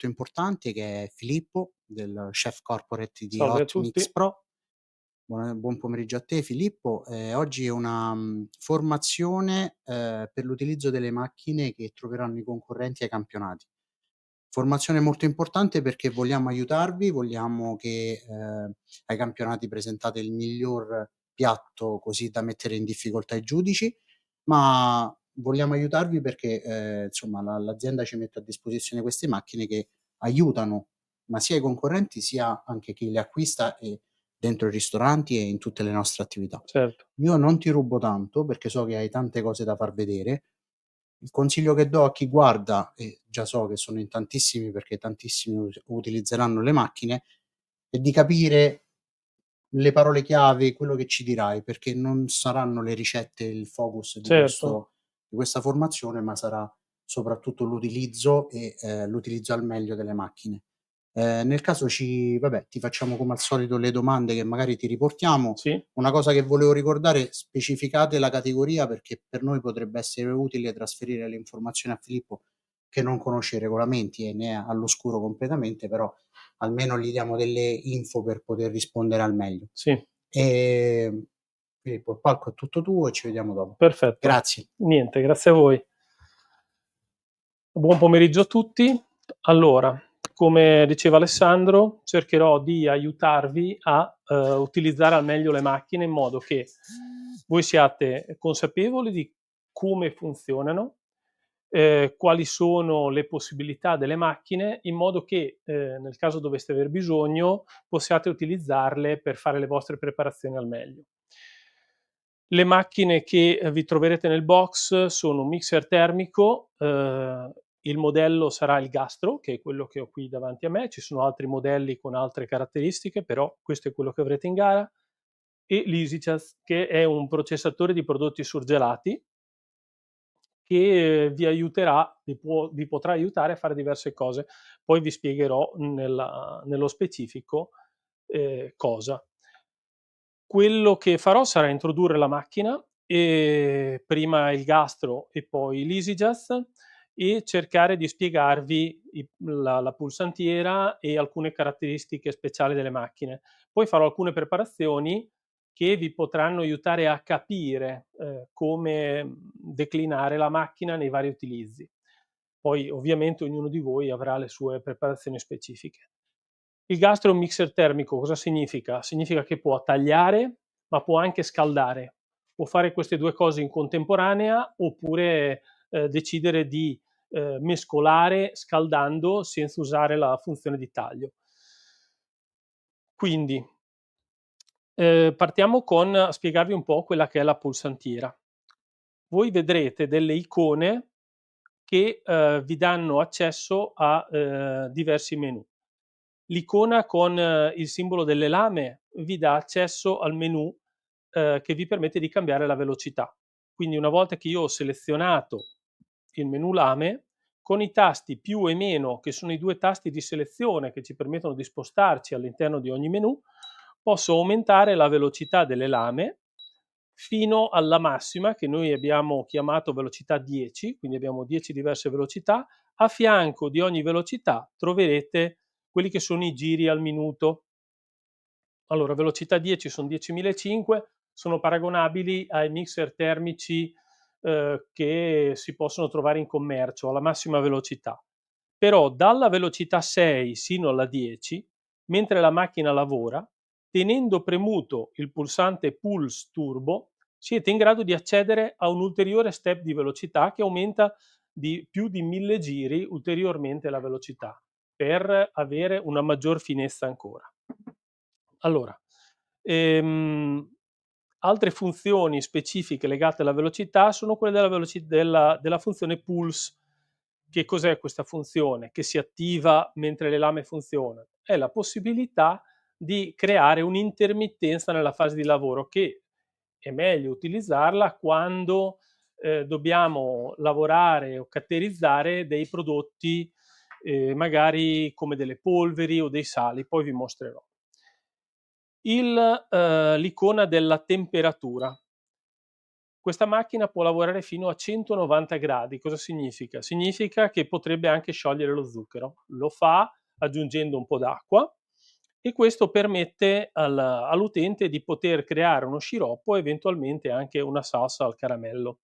molto importante che è Filippo, del chef corporate di Salve a Hot tutti. Mix Pro. Buon pomeriggio a te Filippo. Oggi è una, formazione, per l'utilizzo delle macchine che troveranno i concorrenti ai campionati. Formazione molto importante perché vogliamo aiutarvi, vogliamo che, ai campionati presentate il miglior piatto così da mettere in difficoltà i giudici, ma vogliamo aiutarvi perché, insomma l'azienda ci mette a disposizione queste macchine che aiutano, ma sia i concorrenti sia anche chi le acquista dentro i ristoranti e in tutte le nostre attività. Certo. Io non ti rubo tanto perché so che hai tante cose da far vedere. Il consiglio che do a chi guarda, e già so che sono in tantissimi perché tantissimi utilizzeranno le macchine, è di capire le parole chiave, quello che ci dirai, perché non saranno le ricette il focus Certo. di questa formazione, ma sarà soprattutto l'utilizzo l'utilizzo al meglio delle macchine. Nel caso ti facciamo come al solito le domande che magari ti riportiamo. Sì. Una cosa che volevo ricordare: specificate la categoria perché per noi potrebbe essere utile trasferire le informazioni a Filippo che non conosce i regolamenti e ne è all'oscuro completamente, però almeno gli diamo delle info per poter rispondere al meglio. Sì, Ehm, Filippo, il palco è tutto tuo e ci vediamo dopo. perfetto. Grazie. Niente, grazie a voi. Buon pomeriggio a tutti. Allora, come diceva Alessandro, cercherò di aiutarvi a utilizzare al meglio le macchine in modo che voi siate consapevoli di come funzionano, quali sono le possibilità delle macchine, in modo che nel caso doveste aver bisogno possiate utilizzarle per fare le vostre preparazioni al meglio. Le macchine che vi troverete nel box sono un mixer termico, il modello sarà il Gastro, che è quello che ho qui davanti a me, ci sono altri modelli con altre caratteristiche, però questo è quello che avrete in gara, e l'EasyJust, che è un processatore di prodotti surgelati che vi aiuterà, vi potrà aiutare a fare diverse cose. Poi vi spiegherò nello specifico cosa. Quello che farò sarà introdurre la macchina, prima il Gastro e poi l'EasyJust, e cercare di spiegarvi la pulsantiera e alcune caratteristiche speciali delle macchine. Poi farò alcune preparazioni che vi potranno aiutare a capire come declinare la macchina nei vari utilizzi. Poi ovviamente ognuno di voi avrà le sue preparazioni specifiche. Il Gastro è un mixer termico, cosa significa? Significa che può tagliare, ma può anche scaldare. Può fare queste due cose in contemporanea oppure decidere di mescolare scaldando senza usare la funzione di taglio. Quindi partiamo con spiegarvi un po' quella che è la pulsantiera. Voi vedrete delle icone che vi danno accesso a diversi menu. L'icona con il simbolo delle lame vi dà accesso al menu che vi permette di cambiare la velocità. Quindi una volta che io ho selezionato il menu lame, con i tasti più e meno, che sono i due tasti di selezione che ci permettono di spostarci all'interno di ogni menu, posso aumentare la velocità delle lame fino alla massima, che noi abbiamo chiamato velocità 10, quindi abbiamo 10 diverse velocità. A fianco di ogni velocità troverete quelli che sono i giri al minuto. Allora, velocità 10 sono 10.500, sono paragonabili ai mixer termici che si possono trovare in commercio alla massima velocità. Però dalla velocità 6 sino alla 10, mentre la macchina lavora, tenendo premuto il pulsante Pulse Turbo, siete in grado di accedere a un ulteriore step di velocità che aumenta di più di 1000 giri ulteriormente la velocità, per avere una maggior finezza ancora. Allora, ehm, altre funzioni specifiche legate alla velocità sono quelle della funzione pulse. Che cos'è questa funzione? Che si attiva mentre le lame funzionano? È la possibilità di creare un'intermittenza nella fase di lavoro, che è meglio utilizzarla quando dobbiamo lavorare o catterizzare dei prodotti magari come delle polveri o dei sali, poi vi mostrerò. L'icona della temperatura. questa macchina può lavorare fino a 190 gradi. Cosa significa? Significa che potrebbe anche sciogliere lo zucchero. Lo fa aggiungendo un po' d'acqua e questo permette all'utente di poter creare uno sciroppo e eventualmente anche una salsa al caramello.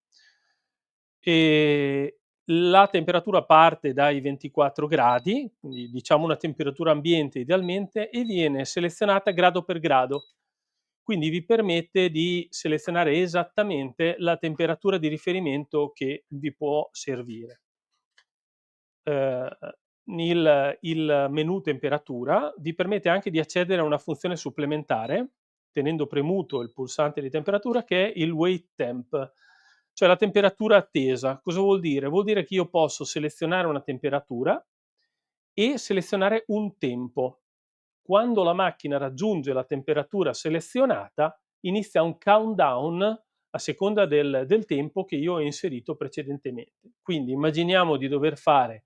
E la temperatura parte dai 24 gradi, quindi diciamo una temperatura ambiente idealmente, e viene selezionata grado per grado. Quindi vi permette di selezionare esattamente la temperatura di riferimento che vi può servire. Eh, il menu temperatura vi permette anche di accedere a una funzione supplementare, tenendo premuto il pulsante di temperatura, che è il wait temp, cioè la temperatura attesa. Cosa vuol dire? Vuol dire che io posso selezionare una temperatura e selezionare un tempo. Quando la macchina raggiunge la temperatura selezionata, inizia un countdown a seconda del tempo che io ho inserito precedentemente. Quindi immaginiamo di dover fare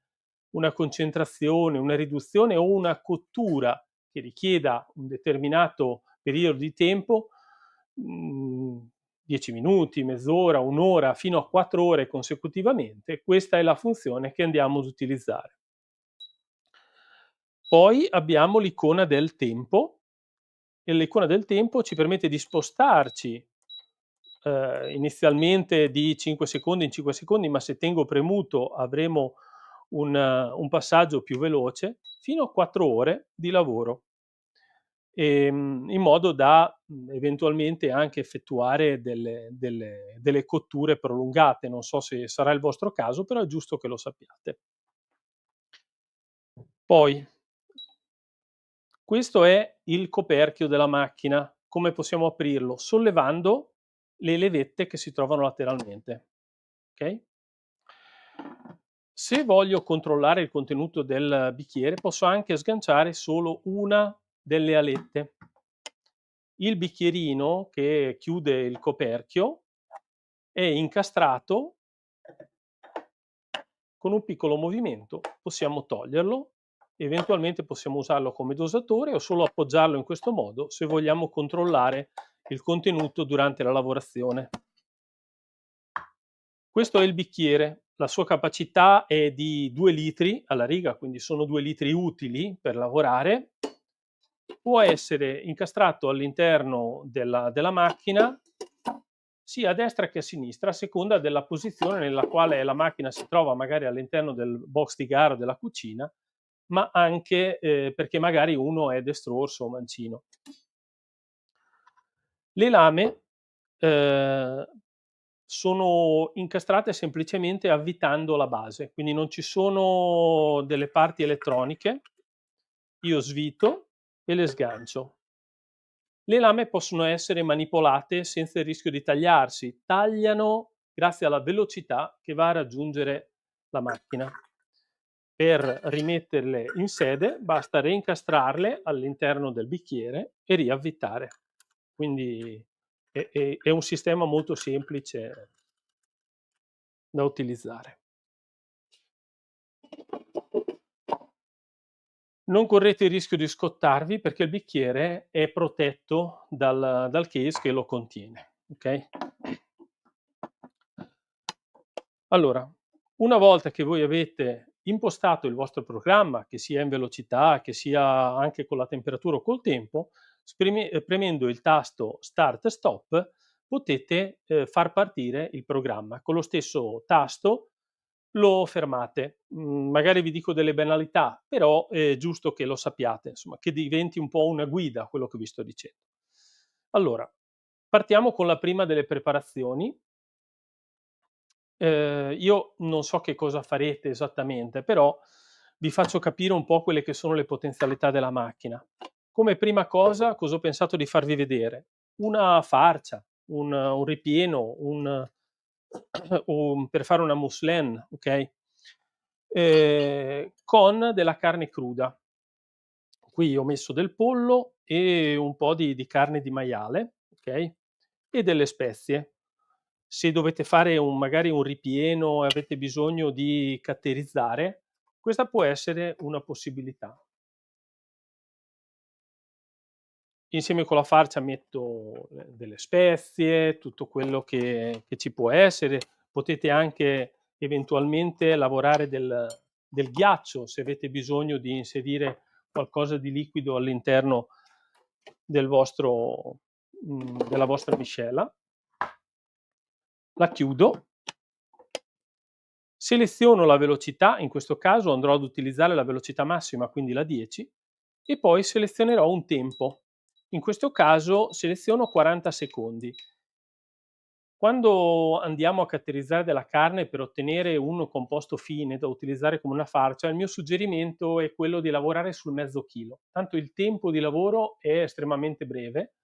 una concentrazione, una riduzione o una cottura che richieda un determinato periodo di tempo, 10 minuti, mezz'ora, un'ora, fino a 4 ore consecutivamente. Questa è la funzione che andiamo ad utilizzare. Poi abbiamo l'icona del tempo, e l'icona del tempo ci permette di spostarci inizialmente di 5 secondi in 5 secondi, ma se tengo premuto avremo un passaggio più veloce, fino a 4 ore di lavoro, in modo da eventualmente anche effettuare delle cotture prolungate. Non so se sarà il vostro caso, però è giusto che lo sappiate. Poi, questo è il coperchio della macchina. Come possiamo aprirlo? Sollevando le levette che si trovano lateralmente. Okay? Se voglio controllare il contenuto del bicchiere, posso anche sganciare solo una delle alette. Il bicchierino che chiude il coperchio è incastrato. Con un piccolo movimento possiamo toglierlo, eventualmente possiamo usarlo come dosatore o solo appoggiarlo in questo modo se vogliamo controllare il contenuto durante la lavorazione. Questo è il bicchiere, la sua capacità è di 2 litri alla riga, quindi sono 2 litri utili per lavorare. Può essere incastrato all'interno della macchina sia a destra che a sinistra, a seconda della posizione nella quale la macchina si trova, magari all'interno del box di gara della cucina, ma anche perché magari uno è destrorso o mancino. Le lame sono incastrate semplicemente avvitando la base, quindi non ci sono delle parti elettroniche. Io svito e le sgancio. Le lame possono essere manipolate senza il rischio di tagliarsi, tagliano grazie alla velocità che va a raggiungere la macchina. Per rimetterle in sede basta reincastrarle all'interno del bicchiere e riavvitare. Quindi è un sistema molto semplice da utilizzare. Non correte il rischio di scottarvi perché il bicchiere è protetto dal case che lo contiene. Okay? Allora, una volta che voi avete impostato il vostro programma, che sia in velocità, che sia anche con la temperatura o col tempo, premendo il tasto Start Stop potete far partire il programma. Con lo stesso tasto lo fermate. Magari vi dico delle banalità, però è giusto che lo sappiate, insomma, che diventi un po' una guida quello che vi sto dicendo. Allora, partiamo con la prima delle preparazioni. Io non so che cosa farete esattamente, però vi faccio capire un po' quelle che sono le potenzialità della macchina. Come prima cosa ho pensato di farvi vedere? Una farcia, un ripieno, per fare una mousseline, ok? Con della carne cruda. Qui ho messo del pollo e un po' di carne di maiale, ok? E delle spezie. Se dovete fare magari un ripieno e avete bisogno di catterizzare, questa può essere una possibilità. insieme con la farcia metto delle spezie, tutto quello che ci può essere. Potete anche eventualmente lavorare del ghiaccio, se avete bisogno di inserire qualcosa di liquido all'interno della vostra miscela. La chiudo, seleziono la velocità, in questo caso andrò ad utilizzare la velocità massima, quindi la 10, e poi selezionerò un tempo. In questo caso seleziono 40 secondi. Quando andiamo a catterizzare della carne per ottenere un composto fine da utilizzare come una farcia, il mio suggerimento è quello di lavorare sul mezzo chilo. Tanto il tempo di lavoro è estremamente breve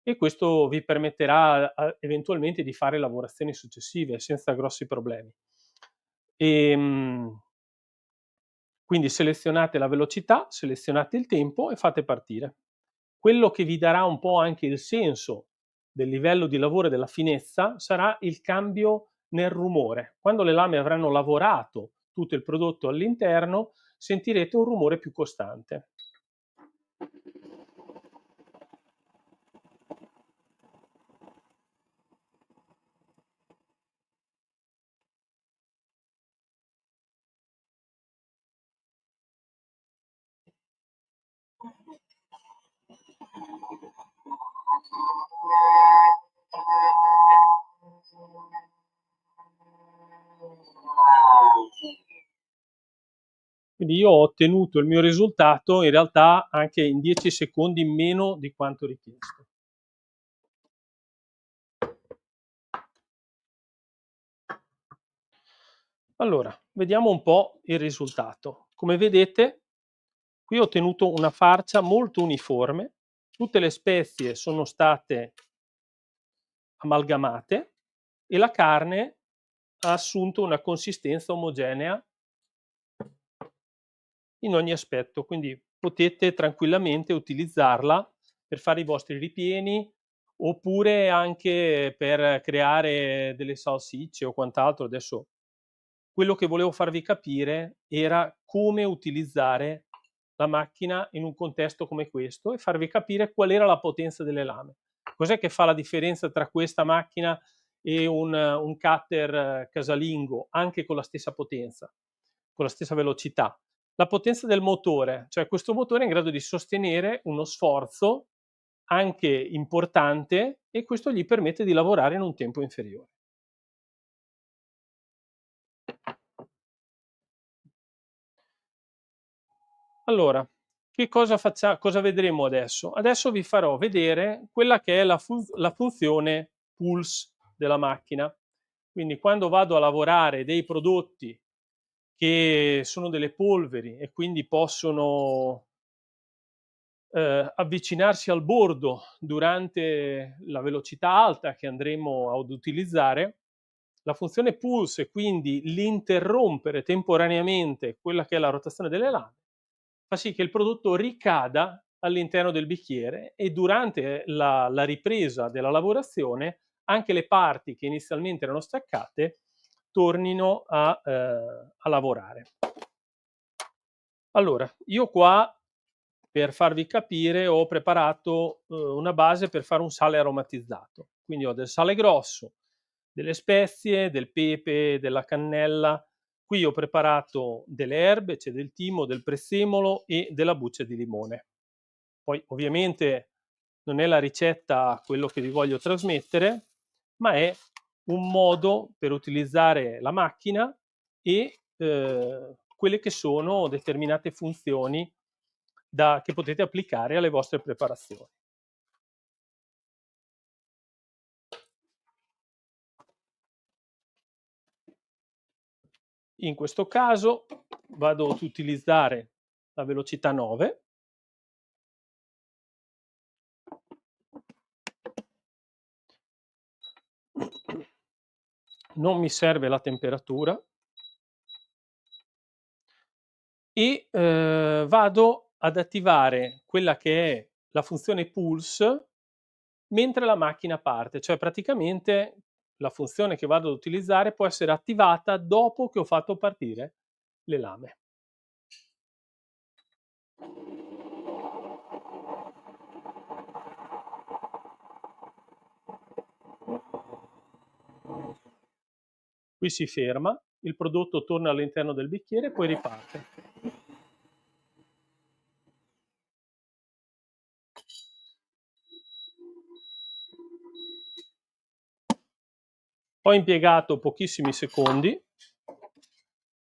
e questo vi permetterà eventualmente di fare lavorazioni successive senza grossi problemi. Quindi selezionate la velocità, selezionate il tempo e fate partire. Quello che vi darà un po' anche il senso del livello di lavoro e della finezza sarà il cambio nel rumore. Quando le lame avranno lavorato tutto il prodotto all'interno, sentirete un rumore più costante. Quindi io ho ottenuto il mio risultato in realtà anche in 10 secondi meno di quanto richiesto. Allora, vediamo un po' il risultato. Come vedete, qui ho ottenuto una farcia molto uniforme, tutte le spezie sono state amalgamate e la carne ha assunto una consistenza omogenea in ogni aspetto, quindi potete tranquillamente utilizzarla per fare i vostri ripieni oppure anche per creare delle salsicce o quant'altro. Adesso quello che volevo farvi capire era come utilizzare la macchina in un contesto come questo e farvi capire qual era la potenza delle lame. Cos'è che fa la differenza tra questa macchina e un cutter casalingo, anche con la stessa potenza, con la stessa velocità? La potenza del motore, cioè questo motore è in grado di sostenere uno sforzo anche importante e questo gli permette di lavorare in un tempo inferiore. Allora, che cosa cosa vedremo adesso? Adesso vi farò vedere quella che è la funzione pulse della macchina. Quindi quando vado a lavorare dei prodotti che sono delle polveri e quindi possono avvicinarsi al bordo durante la velocità alta che andremo ad utilizzare, la funzione pulse e quindi l'interrompere temporaneamente quella che è la rotazione delle lame fa sì che il prodotto ricada all'interno del bicchiere e durante la ripresa della lavorazione anche le parti che inizialmente erano staccate tornino a lavorare. Allora, io qua per farvi capire ho preparato una base per fare un sale aromatizzato. Quindi ho del sale grosso, delle spezie, del pepe, della cannella. Qui ho preparato delle erbe, c'è del timo, del prezzemolo e della buccia di limone. Poi ovviamente non è la ricetta quello che vi voglio trasmettere, ma è un modo per utilizzare la macchina e quelle che sono determinate funzioni che potete applicare alle vostre preparazioni. In questo caso vado ad utilizzare la velocità 9. Non mi serve la temperatura e vado ad attivare quella che è la funzione pulse mentre la macchina parte, cioè praticamente la funzione che vado ad utilizzare può essere attivata dopo che ho fatto partire le lame. Qui si ferma, il prodotto torna all'interno del bicchiere e poi riparte. Ho impiegato pochissimi secondi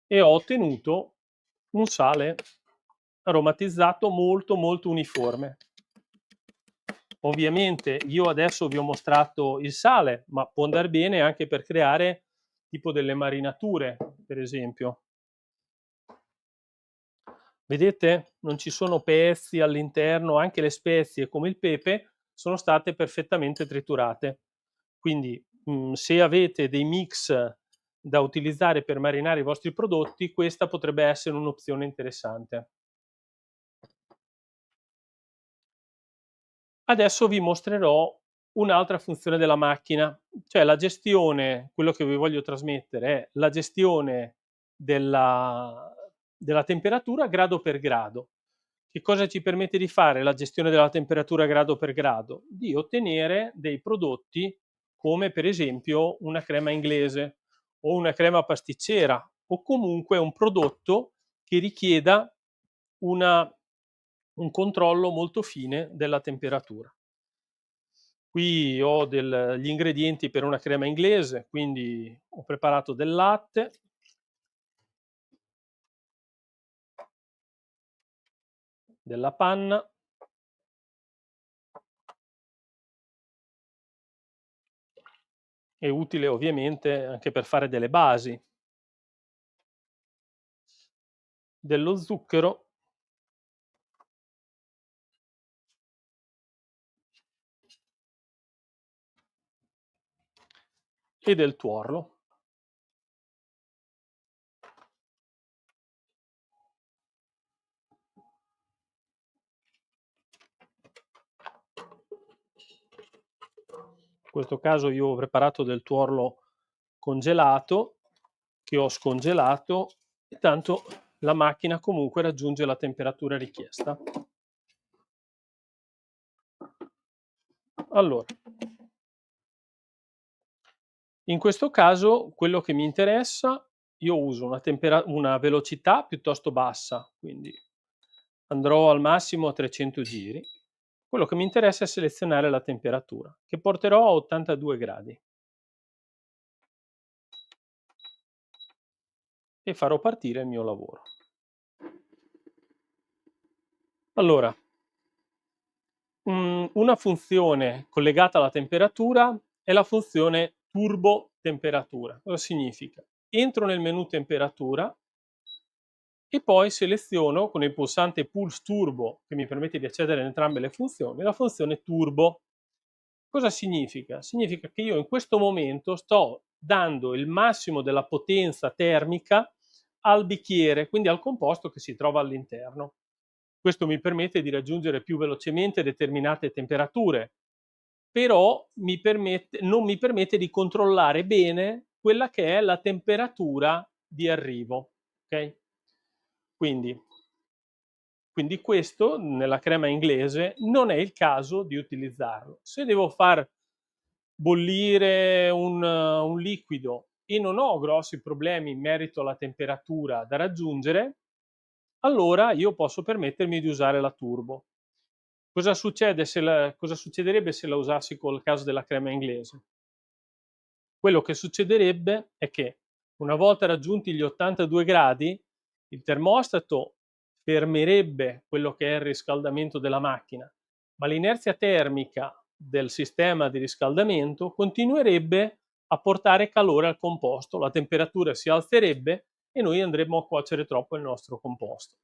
e ho ottenuto un sale aromatizzato molto molto uniforme. Ovviamente io adesso vi ho mostrato il sale, ma può andare bene anche per creare tipo delle marinature, per esempio. Vedete? Non ci sono pezzi all'interno, anche le spezie come il pepe sono state perfettamente triturate. Quindi se avete dei mix da utilizzare per marinare i vostri prodotti, questa potrebbe essere un'opzione interessante. Adesso vi mostrerò un'altra funzione della macchina, cioè la gestione, quello che vi voglio trasmettere è la gestione della temperatura grado per grado. Che cosa ci permette di fare la gestione della temperatura grado per grado? Di ottenere dei prodotti come per esempio una crema inglese o una crema pasticcera o comunque un prodotto che richieda un controllo molto fine della temperatura. Qui ho gli ingredienti per una crema inglese, quindi ho preparato del latte, della panna, è utile ovviamente anche per fare delle basi, dello zucchero e del tuorlo. In questo caso io ho preparato del tuorlo congelato che ho scongelato e tanto la macchina comunque raggiunge la temperatura richiesta. Allora, in questo caso quello che mi interessa, io uso una velocità piuttosto bassa, quindi andrò al massimo a 300 giri. Quello che mi interessa è selezionare la temperatura, che porterò a 82 gradi. E farò partire il mio lavoro. Allora, una funzione collegata alla temperatura è la funzione turbo temperatura. Cosa significa? Entro nel menu temperatura e poi seleziono con il pulsante Pulse Turbo, che mi permette di accedere a entrambe le funzioni, la funzione turbo. Cosa significa? Significa che io in questo momento sto dando il massimo della potenza termica al bicchiere, quindi al composto che si trova all'interno. Questo mi permette di raggiungere più velocemente determinate temperature, però non mi permette di controllare bene quella che è la temperatura di arrivo. Okay? Quindi questo nella crema inglese non è il caso di utilizzarlo. Se devo far bollire un liquido e non ho grossi problemi in merito alla temperatura da raggiungere, allora io posso permettermi di usare la turbo. Cosa succederebbe se la usassi col caso della crema inglese? Quello che succederebbe è che una volta raggiunti gli 82 gradi, il termostato fermerebbe quello che è il riscaldamento della macchina, ma l'inerzia termica del sistema di riscaldamento continuerebbe a portare calore al composto, la temperatura si alzerebbe e noi andremo a cuocere troppo il nostro composto.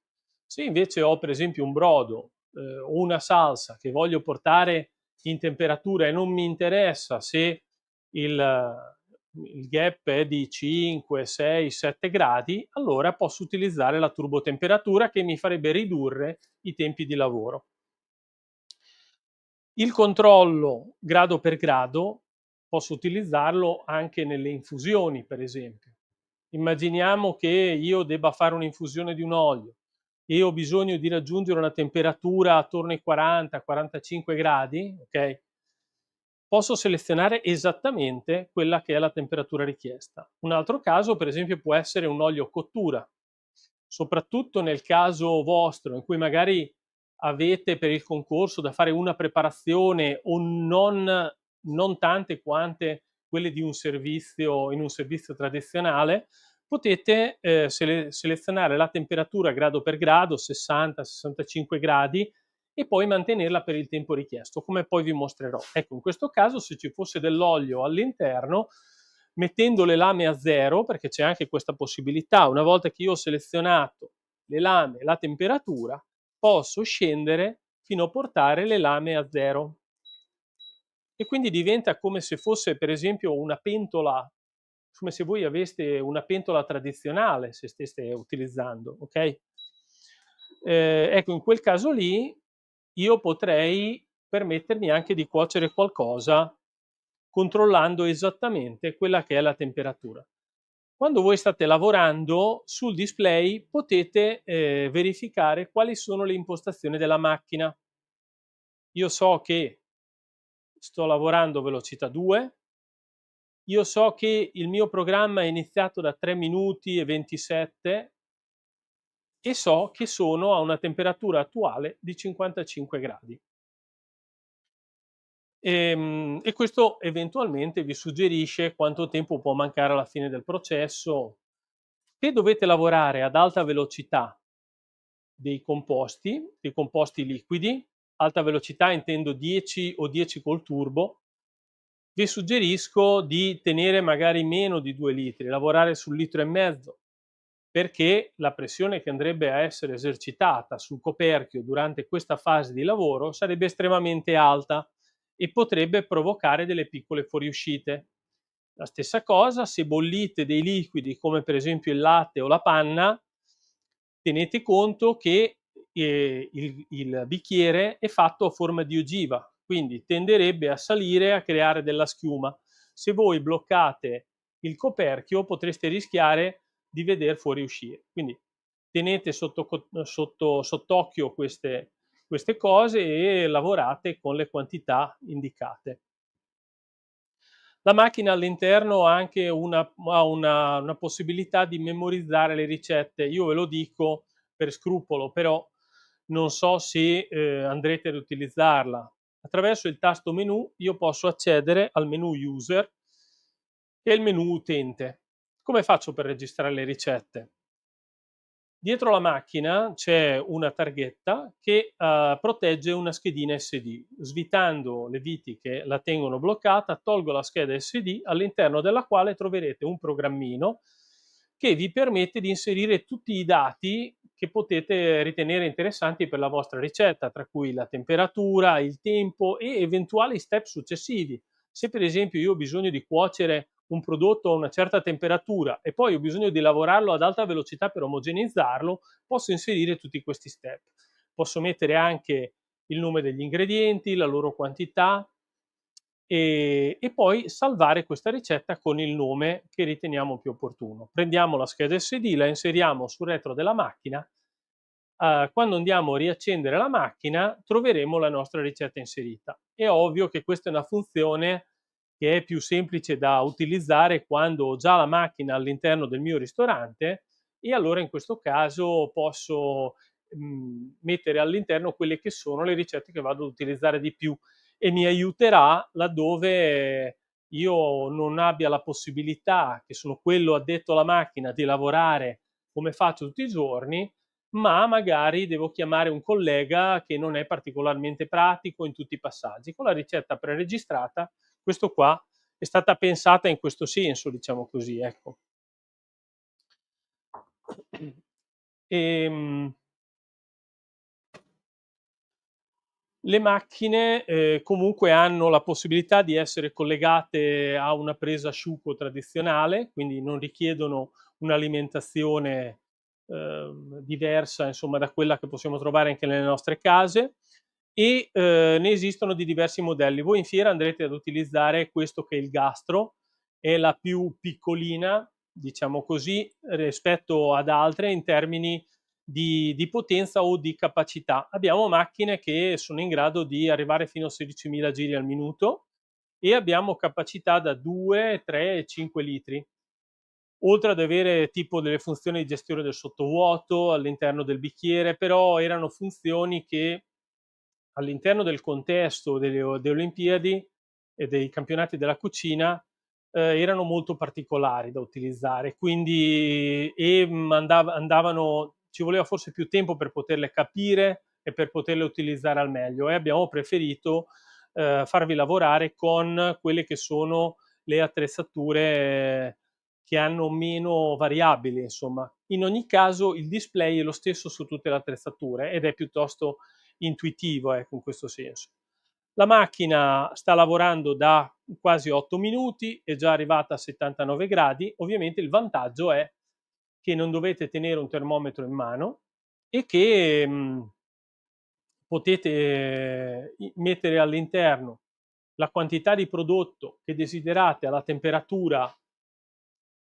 Se invece ho per esempio un brodo o una salsa che voglio portare in temperatura e non mi interessa se il gap è di 5, 6, 7 gradi, allora posso utilizzare la turbotemperatura che mi farebbe ridurre i tempi di lavoro. Il controllo grado per grado posso utilizzarlo anche nelle infusioni, per esempio. Immaginiamo che io debba fare un'infusione di un olio e ho bisogno di raggiungere una temperatura attorno ai 40-45 gradi, ok? posso selezionare esattamente quella che è la temperatura richiesta. Un altro caso, per esempio, può essere un olio cottura, soprattutto nel caso vostro, in cui magari avete per il concorso da fare una preparazione o non tante quante quelle di un servizio in un servizio tradizionale, potete selezionare la temperatura grado per grado, 60-65 gradi, e poi mantenerla per il tempo richiesto, come poi vi mostrerò. Ecco, in questo caso, se ci fosse dell'olio all'interno, mettendo le lame a zero, perché c'è anche questa possibilità, una volta che io ho selezionato le lame e la temperatura, posso scendere fino a portare le lame a zero. E quindi diventa come se fosse, per esempio, una pentola, come se voi aveste una pentola tradizionale, se steste utilizzando, ok? Ecco, in quel caso lì io potrei permettermi anche di cuocere qualcosa controllando esattamente quella che è la temperatura. Quando voi state lavorando sul display potete verificare quali sono le impostazioni della macchina. Io so che sto lavorando a velocità 2, io so che il mio programma è iniziato da 3 minuti e 27 e so che sono a una temperatura attuale di 55 gradi. E questo eventualmente vi suggerisce quanto tempo può mancare alla fine del processo. Se dovete lavorare ad alta velocità dei composti liquidi, alta velocità intendo 10 o 10 col turbo, vi suggerisco di tenere magari meno di 2 litri, lavorare sul litro e mezzo, perché la pressione che andrebbe a essere esercitata sul coperchio durante questa fase di lavoro sarebbe estremamente alta e potrebbe provocare delle piccole fuoriuscite. La stessa cosa se bollite dei liquidi come per esempio il latte o la panna, tenete conto che il bicchiere è fatto a forma di ogiva, quindi tenderebbe a salire e a creare della schiuma. Se voi bloccate il coperchio potreste rischiare di veder fuoriuscire. Quindi tenete sott'occhio queste cose e lavorate con le quantità indicate. La macchina all'interno ha anche una possibilità di memorizzare le ricette. Io ve lo dico per scrupolo, però non so se andrete ad utilizzarla. Attraverso il tasto menu io posso accedere al menu user e al menu utente. Come faccio per registrare le ricette? Dietro la macchina c'è una targhetta che protegge una schedina SD. Svitando le viti che la tengono bloccata, tolgo la scheda SD all'interno della quale troverete un programmino che vi permette di inserire tutti i dati che potete ritenere interessanti per la vostra ricetta, tra cui la temperatura, il tempo e eventuali step successivi. Se per esempio io ho bisogno di cuocere un prodotto a una certa temperatura e poi ho bisogno di lavorarlo ad alta velocità per omogeneizzarlo, posso inserire tutti questi step. Posso mettere anche il nome degli ingredienti, la loro quantità e poi salvare questa ricetta con il nome che riteniamo più opportuno. Prendiamo la scheda SD, la inseriamo sul retro della macchina. Quando andiamo a riaccendere la macchina troveremo la nostra ricetta inserita. È ovvio che questa è una funzione che è più semplice da utilizzare quando ho già la macchina all'interno del mio ristorante e allora in questo caso posso mettere all'interno quelle che sono le ricette che vado ad utilizzare di più e mi aiuterà laddove io non abbia la possibilità, che sono quello addetto alla macchina, di lavorare come faccio tutti i giorni, ma magari devo chiamare un collega che non è particolarmente pratico in tutti i passaggi. Con la ricetta preregistrata, questo qua è stata pensata in questo senso, diciamo così, ecco. Le macchine comunque hanno la possibilità di essere collegate a una presa asciutto tradizionale, quindi non richiedono un'alimentazione diversa insomma, da quella che possiamo trovare anche nelle nostre case e ne esistono di diversi modelli. Voi in fiera andrete ad utilizzare questo che è il Gastro, è la più piccolina, diciamo così, rispetto ad altre in termini di potenza o di capacità. Abbiamo macchine che sono in grado di arrivare fino a 16.000 giri al minuto e abbiamo capacità da 2, 3 5 litri. Oltre ad avere tipo delle funzioni di gestione del sottovuoto all'interno del bicchiere, però erano funzioni che all'interno del contesto delle Olimpiadi e dei campionati della cucina erano molto particolari da utilizzare, quindi andavano, ci voleva forse più tempo per poterle capire e per poterle utilizzare al meglio, e abbiamo preferito farvi lavorare con quelle che sono le attrezzature che hanno meno variabili, insomma. In ogni caso il display è lo stesso su tutte le attrezzature ed è piuttosto intuitivo, ecco, in questo senso. La macchina sta lavorando da quasi 8 minuti, è già arrivata a 79 gradi. Ovviamente il vantaggio è che non dovete tenere un termometro in mano e che potete mettere all'interno la quantità di prodotto che desiderate alla temperatura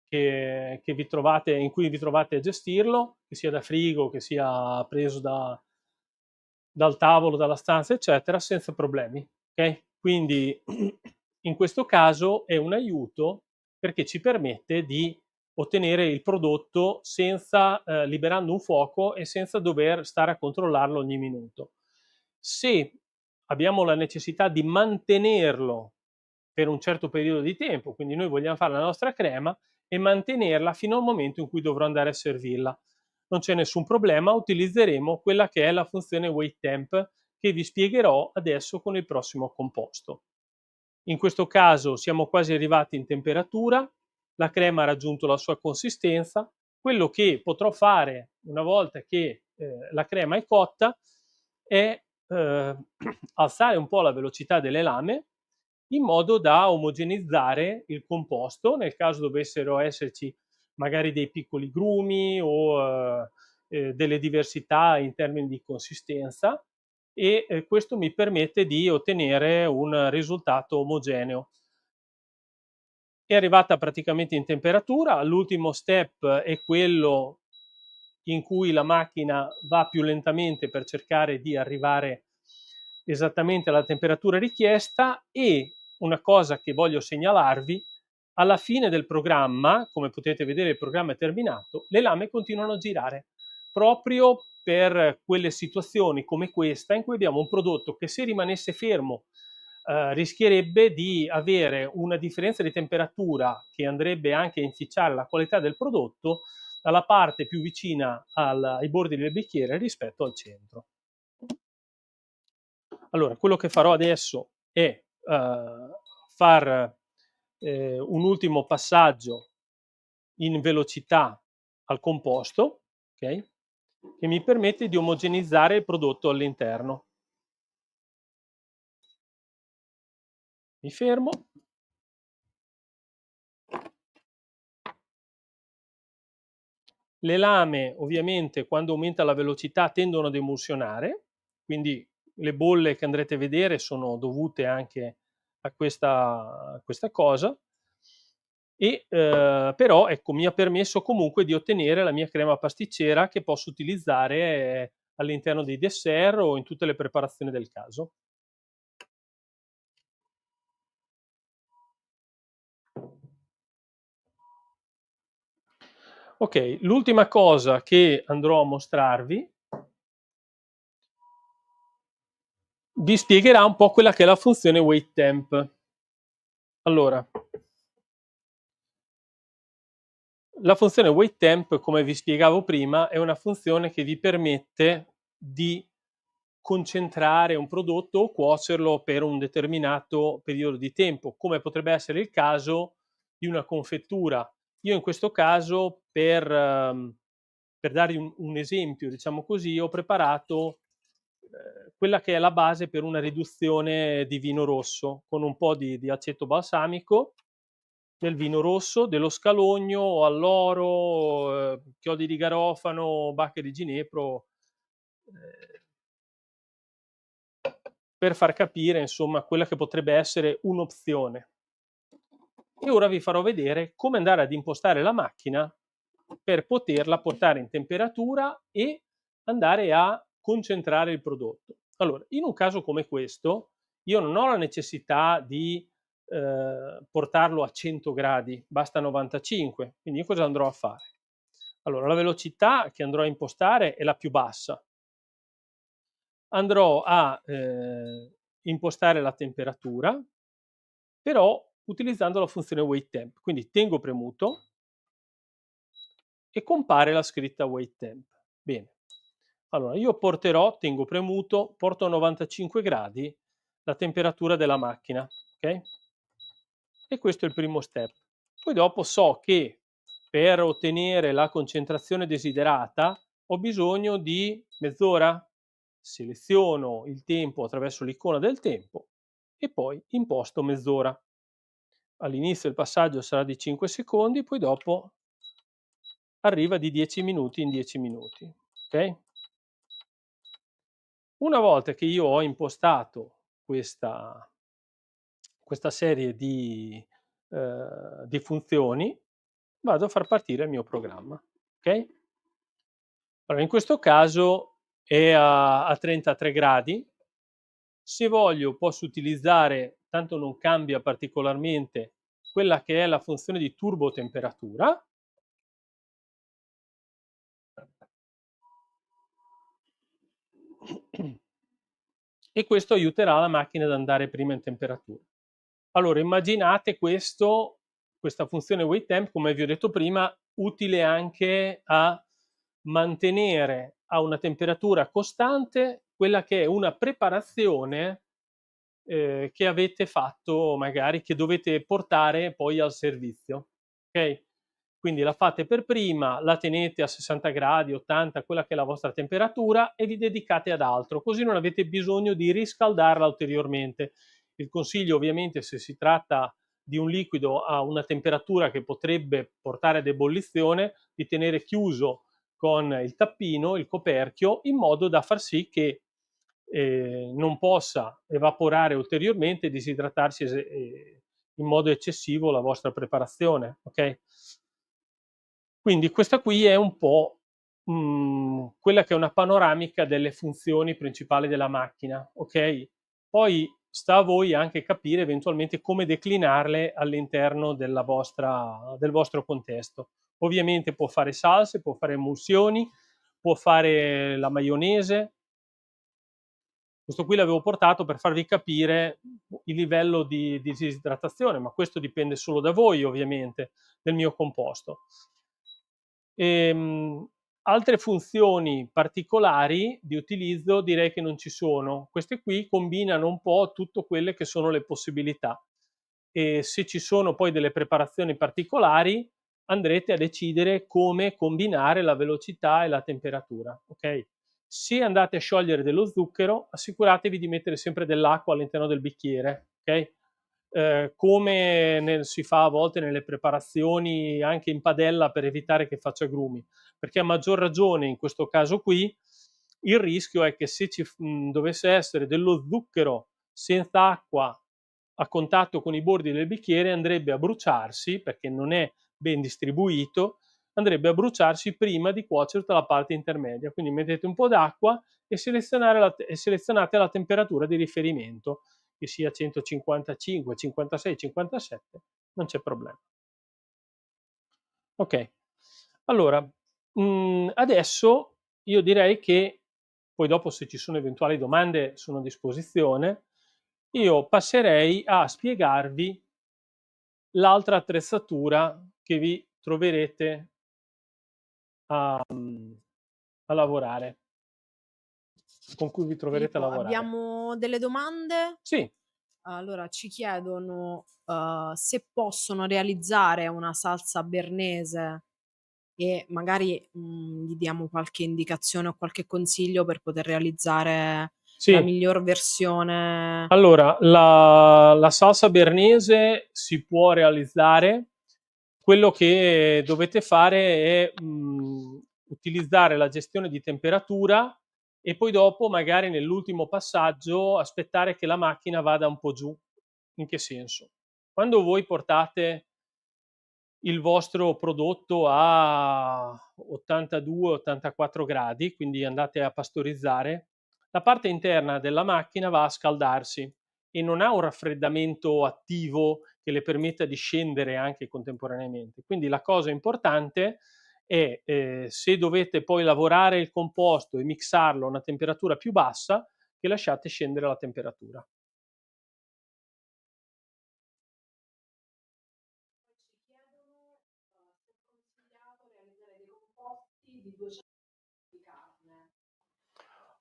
che vi trovate, in cui vi trovate a gestirlo, che sia da frigo, che sia preso dal tavolo, dalla stanza, eccetera, senza problemi. Okay? Quindi in questo caso è un aiuto perché ci permette di ottenere il prodotto senza liberando un fuoco e senza dover stare a controllarlo ogni minuto. Se abbiamo la necessità di mantenerlo per un certo periodo di tempo, quindi noi vogliamo fare la nostra crema e mantenerla fino al momento in cui dovrò andare a servirla, non c'è nessun problema, utilizzeremo quella che è la funzione wait temp che vi spiegherò adesso con il prossimo composto. In questo caso siamo quasi arrivati in temperatura, la crema ha raggiunto la sua consistenza. Quello che potrò fare una volta che la crema è cotta è alzare un po' la velocità delle lame in modo da omogenizzare il composto nel caso dovessero esserci magari dei piccoli grumi o delle diversità in termini di consistenza, e questo mi permette di ottenere un risultato omogeneo. È arrivata praticamente in temperatura, l'ultimo step è quello in cui la macchina va più lentamente per cercare di arrivare esattamente alla temperatura richiesta, e una cosa che voglio segnalarvi: alla fine del programma, come potete vedere il programma è terminato, le lame continuano a girare, proprio per quelle situazioni come questa in cui abbiamo un prodotto che se rimanesse fermo rischierebbe di avere una differenza di temperatura che andrebbe anche a inficiare la qualità del prodotto dalla parte più vicina ai bordi del bicchiere rispetto al centro. Allora, quello che farò adesso è far un ultimo passaggio in velocità al composto, okay, che mi permette di omogenizzare il prodotto all'interno. Mi fermo. Le lame ovviamente quando aumenta la velocità tendono ad emulsionare, quindi le bolle che andrete a vedere sono dovute anche a questa cosa, e però ecco, mi ha permesso comunque di ottenere la mia crema pasticcera che posso utilizzare all'interno dei dessert o in tutte le preparazioni del caso. Ok, l'ultima cosa che andrò a mostrarvi vi spiegherà un po' quella che è la funzione wait temp. Allora, la funzione wait temp, come vi spiegavo prima, è una funzione che vi permette di concentrare un prodotto o cuocerlo per un determinato periodo di tempo, come potrebbe essere il caso di una confettura. Io in questo caso, per darvi un esempio, diciamo così, ho preparato quella che è la base per una riduzione di vino rosso, con un po' di aceto balsamico, del vino rosso, dello scalogno, alloro, chiodi di garofano, bacche di ginepro, per far capire insomma quella che potrebbe essere un'opzione. E ora vi farò vedere come andare ad impostare la macchina per poterla portare in temperatura e andare a concentrare il prodotto. Allora, in un caso come questo, io non ho la necessità di portarlo a 100 gradi, basta 95. Quindi io cosa andrò a fare? Allora, la velocità che andrò a impostare è la più bassa. Andrò a impostare la temperatura, però utilizzando la funzione wait temp. Quindi tengo premuto e compare la scritta wait temp. Bene. Allora, io tengo premuto, porto a 95 gradi la temperatura della macchina, ok? E questo è il primo step. Poi dopo so che per ottenere la concentrazione desiderata ho bisogno di mezz'ora. Seleziono il tempo attraverso l'icona del tempo e poi imposto mezz'ora. All'inizio il passaggio sarà di 5 secondi, poi dopo arriva di 10 minuti in 10 minuti. Ok? Una volta che io ho impostato questa serie di funzioni, vado a far partire il mio programma. Ok? Allora, in questo caso è a 33 gradi. Se voglio posso utilizzare, tanto non cambia particolarmente, quella che è la funzione di turbo temperatura. E questo aiuterà la macchina ad andare prima in temperatura. Allora, immaginate questa funzione wait temp, come vi ho detto prima, utile anche a mantenere a una temperatura costante quella che è una preparazione che avete fatto, magari che dovete portare poi al servizio. Ok? Quindi la fate per prima, la tenete a 60 gradi, 80, quella che è la vostra temperatura, e vi dedicate ad altro, così non avete bisogno di riscaldarla ulteriormente. Il consiglio, ovviamente, se si tratta di un liquido a una temperatura che potrebbe portare ad ebollizione, di tenere chiuso con il tappino, il coperchio, in modo da far sì che non possa evaporare ulteriormente e disidratarsi in modo eccessivo la vostra preparazione. Ok? Quindi questa qui è un po' quella che è una panoramica delle funzioni principali della macchina. Ok? Poi sta a voi anche capire eventualmente come declinarle all'interno del vostro contesto. Ovviamente può fare salse, può fare emulsioni, può fare la maionese. Questo qui l'avevo portato per farvi capire il livello di disidratazione, ma questo dipende solo da voi, ovviamente, del mio composto. Altre funzioni particolari di utilizzo direi che non ci sono. Queste qui combinano un po' tutte quelle che sono le possibilità. E se ci sono poi delle preparazioni particolari, andrete a decidere come combinare la velocità e la temperatura. Ok? Se andate a sciogliere dello zucchero, assicuratevi di mettere sempre dell'acqua all'interno del bicchiere. Ok? Come si fa a volte nelle preparazioni anche in padella per evitare che faccia grumi, perché a maggior ragione in questo caso qui il rischio è che se ci dovesse essere dello zucchero senza acqua a contatto con i bordi del bicchiere, andrebbe a bruciarsi, perché non è ben distribuito, andrebbe a bruciarsi prima di cuocere tutta la parte intermedia. Quindi mettete un po' d'acqua e selezionate la temperatura di riferimento, che sia 155, 56, 57, non c'è problema. Ok, allora adesso io direi che poi dopo, se ci sono eventuali domande, sono a disposizione. Io passerei a spiegarvi l'altra attrezzatura che vi troverete a lavorare, con cui vi troverete a Filippo, lavorare. abbiamo delle domande. Sì, Allora, ci chiedono, se possono realizzare una salsa bernese e magari, gli diamo qualche indicazione o qualche consiglio per poter realizzare la sì. miglior versione. Allora, la salsa bernese si può realizzare. Quello che dovete fare è utilizzare la gestione di temperatura e poi dopo, magari nell'ultimo passaggio, aspettare che la macchina vada un po' giù. In che senso? Quando voi portate il vostro prodotto a 82-84 gradi, quindi andate a pastorizzare, la parte interna della macchina va a scaldarsi. e non ha un raffreddamento attivo che le permetta di scendere anche contemporaneamente. Quindi la cosa importante è, se dovete poi lavorare il composto e mixarlo a una temperatura più bassa, che lasciate scendere la temperatura.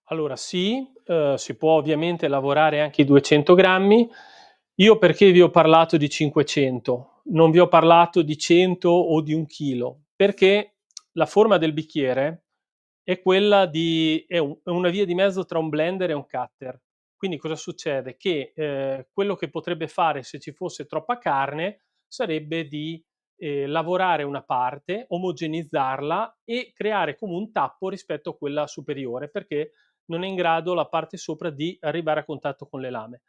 Allora sì, si può ovviamente lavorare anche i 200 grammi. Io perché vi ho parlato di 500? Non vi ho parlato di 100 o di 1 chilo? Perché la forma del bicchiere è quella di è una via di mezzo tra un blender e un cutter. Quindi cosa succede? Che, quello che potrebbe fare se ci fosse troppa carne sarebbe di, lavorare una parte, omogenizzarla e creare come un tappo rispetto a quella superiore, perché non è in grado la parte sopra di arrivare a contatto con le lame.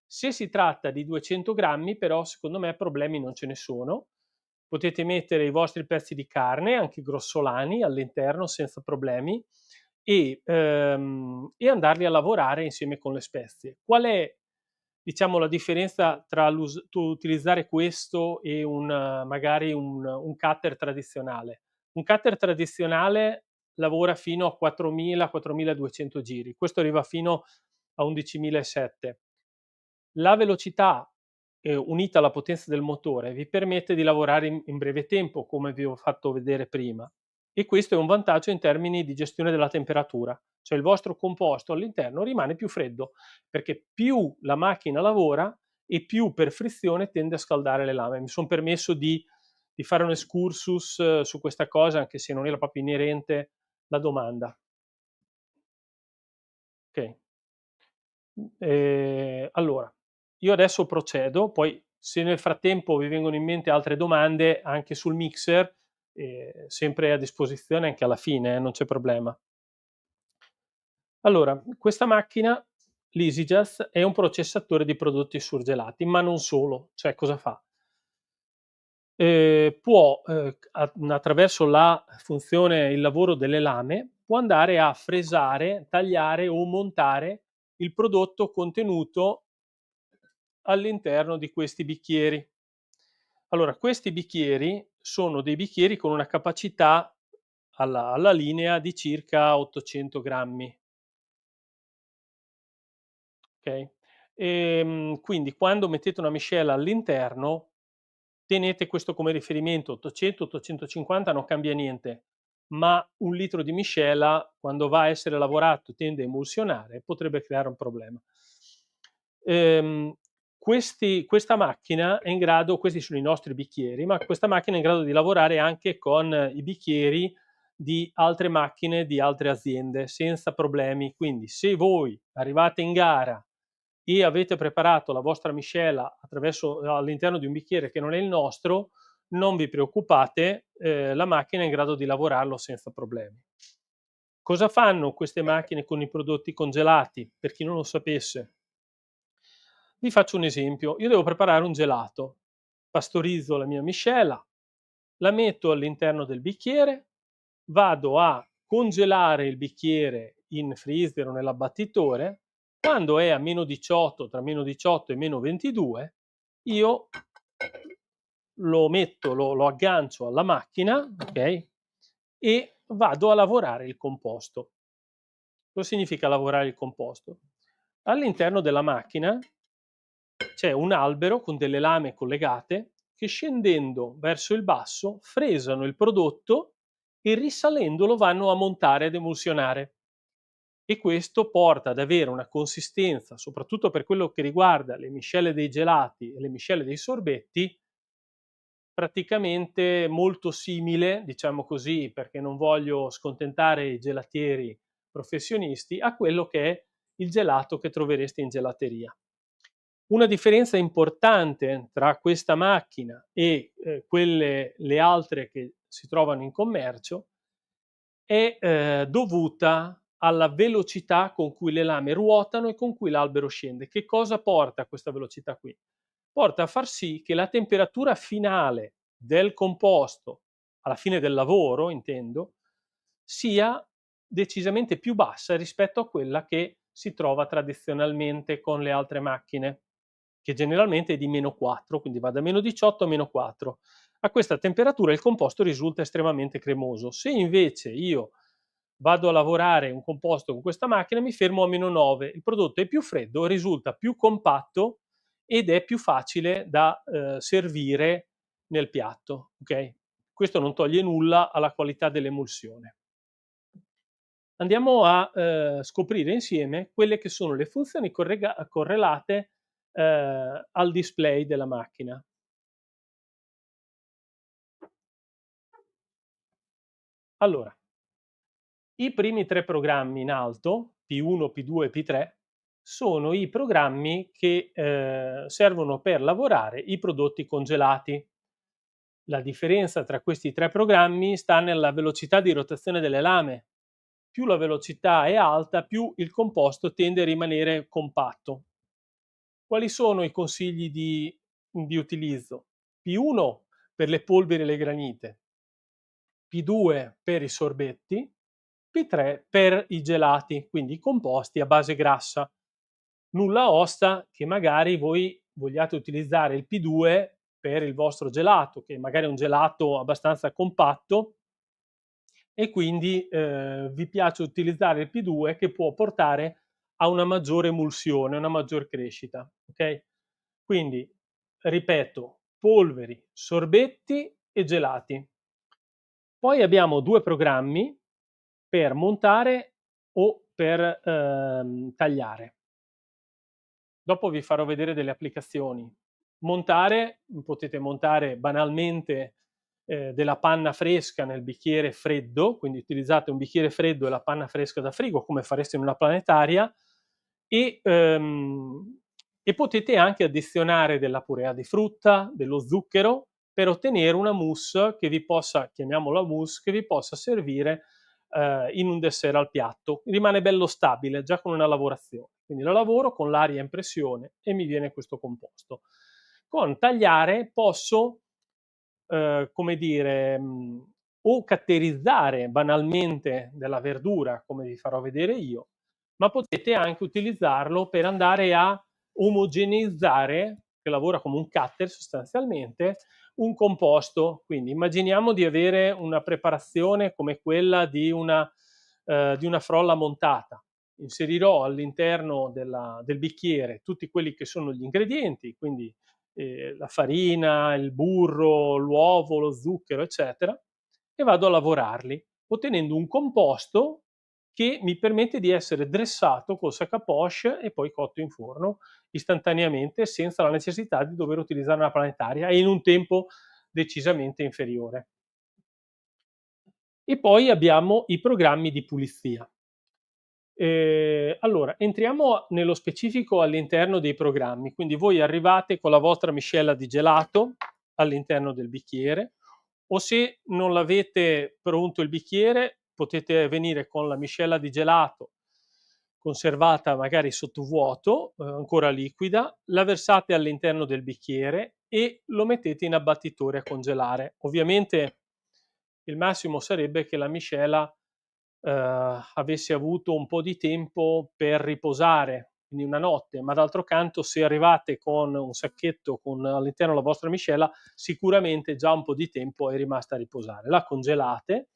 Se si tratta di 200 grammi, però, secondo me problemi non ce ne sono. Potete mettere i vostri pezzi di carne, anche grossolani, all'interno senza problemi e andarli a lavorare insieme con le spezie. Qual è, diciamo, la differenza tra utilizzare questo e magari un cutter tradizionale? Un cutter tradizionale lavora fino a 4.000-4.200 giri, questo arriva fino a 11.700. La velocità unita alla potenza del motore vi permette di lavorare in breve tempo, come vi ho fatto vedere prima, e questo è un vantaggio in termini di gestione della temperatura, cioè il vostro composto all'interno rimane più freddo, perché più la macchina lavora e più per frizione tende a scaldare le lame. Mi sono permesso di fare un excursus su questa cosa, anche se non era proprio inerente la domanda. Ok. Allora, io adesso procedo, poi se nel frattempo vi vengono in mente altre domande anche sul mixer, sempre a disposizione anche alla fine, non c'è problema. Allora, questa macchina, l'EasyJust, è un processatore di prodotti surgelati, ma non solo. Cioè, cosa fa? Può, attraverso la funzione il lavoro delle lame, può andare a fresare, tagliare o montare il prodotto contenuto all'interno di questi bicchieri. Allora, questi bicchieri sono dei bicchieri con una capacità alla linea di circa 800 grammi. Ok? Quindi quando mettete una miscela all'interno, tenete questo come riferimento: 800-850 non cambia niente, ma 1 litro di miscela, quando va a essere lavorato, tende a emulsionare, potrebbe creare un problema. Questa macchina è in grado, questi sono i nostri bicchieri, ma questa macchina è in grado di lavorare anche con i bicchieri di altre macchine di altre aziende senza problemi. Quindi se voi arrivate in gara e avete preparato la vostra miscela all'interno di un bicchiere che non è il nostro, non vi preoccupate, la macchina è in grado di lavorarlo senza problemi. Cosa fanno queste macchine con i prodotti congelati? Per chi non lo sapesse, vi faccio un esempio. Io devo preparare un gelato, pastorizzo la mia miscela, la metto all'interno del bicchiere, vado a congelare il bicchiere in freezer o nell'abbattitore. Quando è a meno 18, tra meno 18 e meno 22, io lo aggancio alla macchina, ok? E vado a lavorare il composto. Cosa significa lavorare il composto? All'interno della macchina c'è un albero con delle lame collegate che, scendendo verso il basso, fresano il prodotto e risalendo lo vanno a montare ed emulsionare. E questo porta ad avere una consistenza, soprattutto per quello che riguarda le miscele dei gelati e le miscele dei sorbetti, praticamente molto simile, diciamo così, perché non voglio scontentare i gelatieri professionisti, a quello che è il gelato che trovereste in gelateria. Una differenza importante tra questa macchina e le altre che si trovano in commercio è dovuta alla velocità con cui le lame ruotano e con cui l'albero scende. Che cosa porta a questa velocità qui? Porta a far sì che la temperatura finale del composto, alla fine del lavoro intendo, sia decisamente più bassa rispetto a quella che si trova tradizionalmente con le altre macchine. che generalmente è di -4, quindi va da -18 a -4. A questa temperatura il composto risulta estremamente cremoso. Se invece io vado a lavorare un composto con questa macchina, mi fermo a -9, il prodotto è più freddo, risulta più compatto ed è più facile da servire nel piatto. Okay? Questo non toglie nulla alla qualità dell'emulsione. Andiamo a scoprire insieme quelle che sono le funzioni correlate al display della macchina. Allora, i primi 3 programmi in alto, P1, P2 e P3, sono i programmi che servono per lavorare i prodotti congelati. La differenza tra questi 3 programmi sta nella velocità di rotazione delle lame. Più la velocità è alta, più il composto tende a rimanere compatto. Quali sono i consigli di utilizzo? P1 per le polveri e le granite, P2 per i sorbetti, P3 per i gelati, quindi i composti a base grassa. Nulla osta che magari voi vogliate utilizzare il P2 per il vostro gelato, che magari è un gelato abbastanza compatto e quindi vi piace utilizzare il P2 che può portare a una maggiore emulsione, una maggior crescita. Okay? Quindi, ripeto, polveri, sorbetti e gelati. Poi abbiamo 2 programmi per montare o per tagliare. Dopo vi farò vedere delle applicazioni. Montare, potete montare banalmente della panna fresca nel bicchiere freddo, quindi utilizzate un bicchiere freddo e la panna fresca da frigo come fareste in una planetaria e potete anche addizionare della purea di frutta, dello zucchero per ottenere una mousse che vi possa, chiamiamola mousse, che vi possa servire in un dessert al piatto. Rimane bello stabile già con una lavorazione. Quindi la lavoro con l'aria a impressione e mi viene questo composto. Con tagliare posso, come dire, o catterizzare banalmente della verdura, come vi farò vedere io, ma potete anche utilizzarlo per andare a omogeneizzare, che lavora come un cutter sostanzialmente, un composto. Quindi immaginiamo di avere una preparazione come quella di una frolla montata. Inserirò all'interno del bicchiere tutti quelli che sono gli ingredienti, quindi la farina, il burro, l'uovo, lo zucchero, eccetera, e vado a lavorarli, ottenendo un composto che mi permette di essere dressato col sac à poche e poi cotto in forno istantaneamente senza la necessità di dover utilizzare una planetaria e in un tempo decisamente inferiore. E poi abbiamo i programmi di pulizia. Allora, entriamo nello specifico all'interno dei programmi, quindi voi arrivate con la vostra miscela di gelato all'interno del bicchiere, o se non l'avete pronto il bicchiere, potete venire con la miscela di gelato conservata magari sottovuoto, ancora liquida, la versate all'interno del bicchiere e lo mettete in abbattitore a congelare. Ovviamente il massimo sarebbe che la miscela avesse avuto un po' di tempo per riposare, quindi una notte, ma d'altro canto se arrivate con un sacchetto con all'interno la vostra miscela, sicuramente già un po' di tempo è rimasta a riposare. La congelate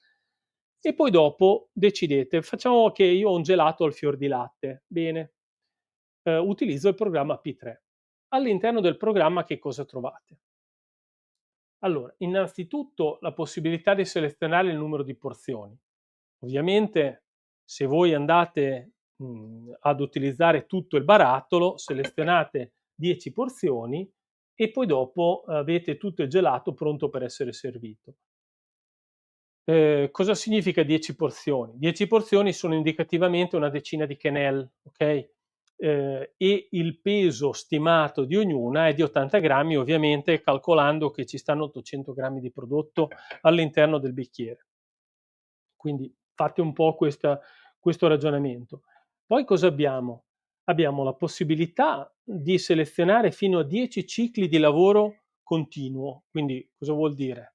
e poi dopo decidete, facciamo che io ho un gelato al fior di latte, bene, utilizzo il programma P3. All'interno del programma che cosa trovate? Allora, innanzitutto la possibilità di selezionare il numero di porzioni. Ovviamente se voi andate ad utilizzare tutto il barattolo, selezionate 10 porzioni e poi dopo avete tutto il gelato pronto per essere servito. Cosa significa 10 porzioni? 10 porzioni sono indicativamente una decina di quenelle, ok? E il peso stimato di ognuna è di 80 grammi, ovviamente calcolando che ci stanno 800 grammi di prodotto all'interno del bicchiere. Quindi fate un po' questo ragionamento. Poi cosa abbiamo? Abbiamo la possibilità di selezionare fino a 10 cicli di lavoro continuo. Quindi cosa vuol dire?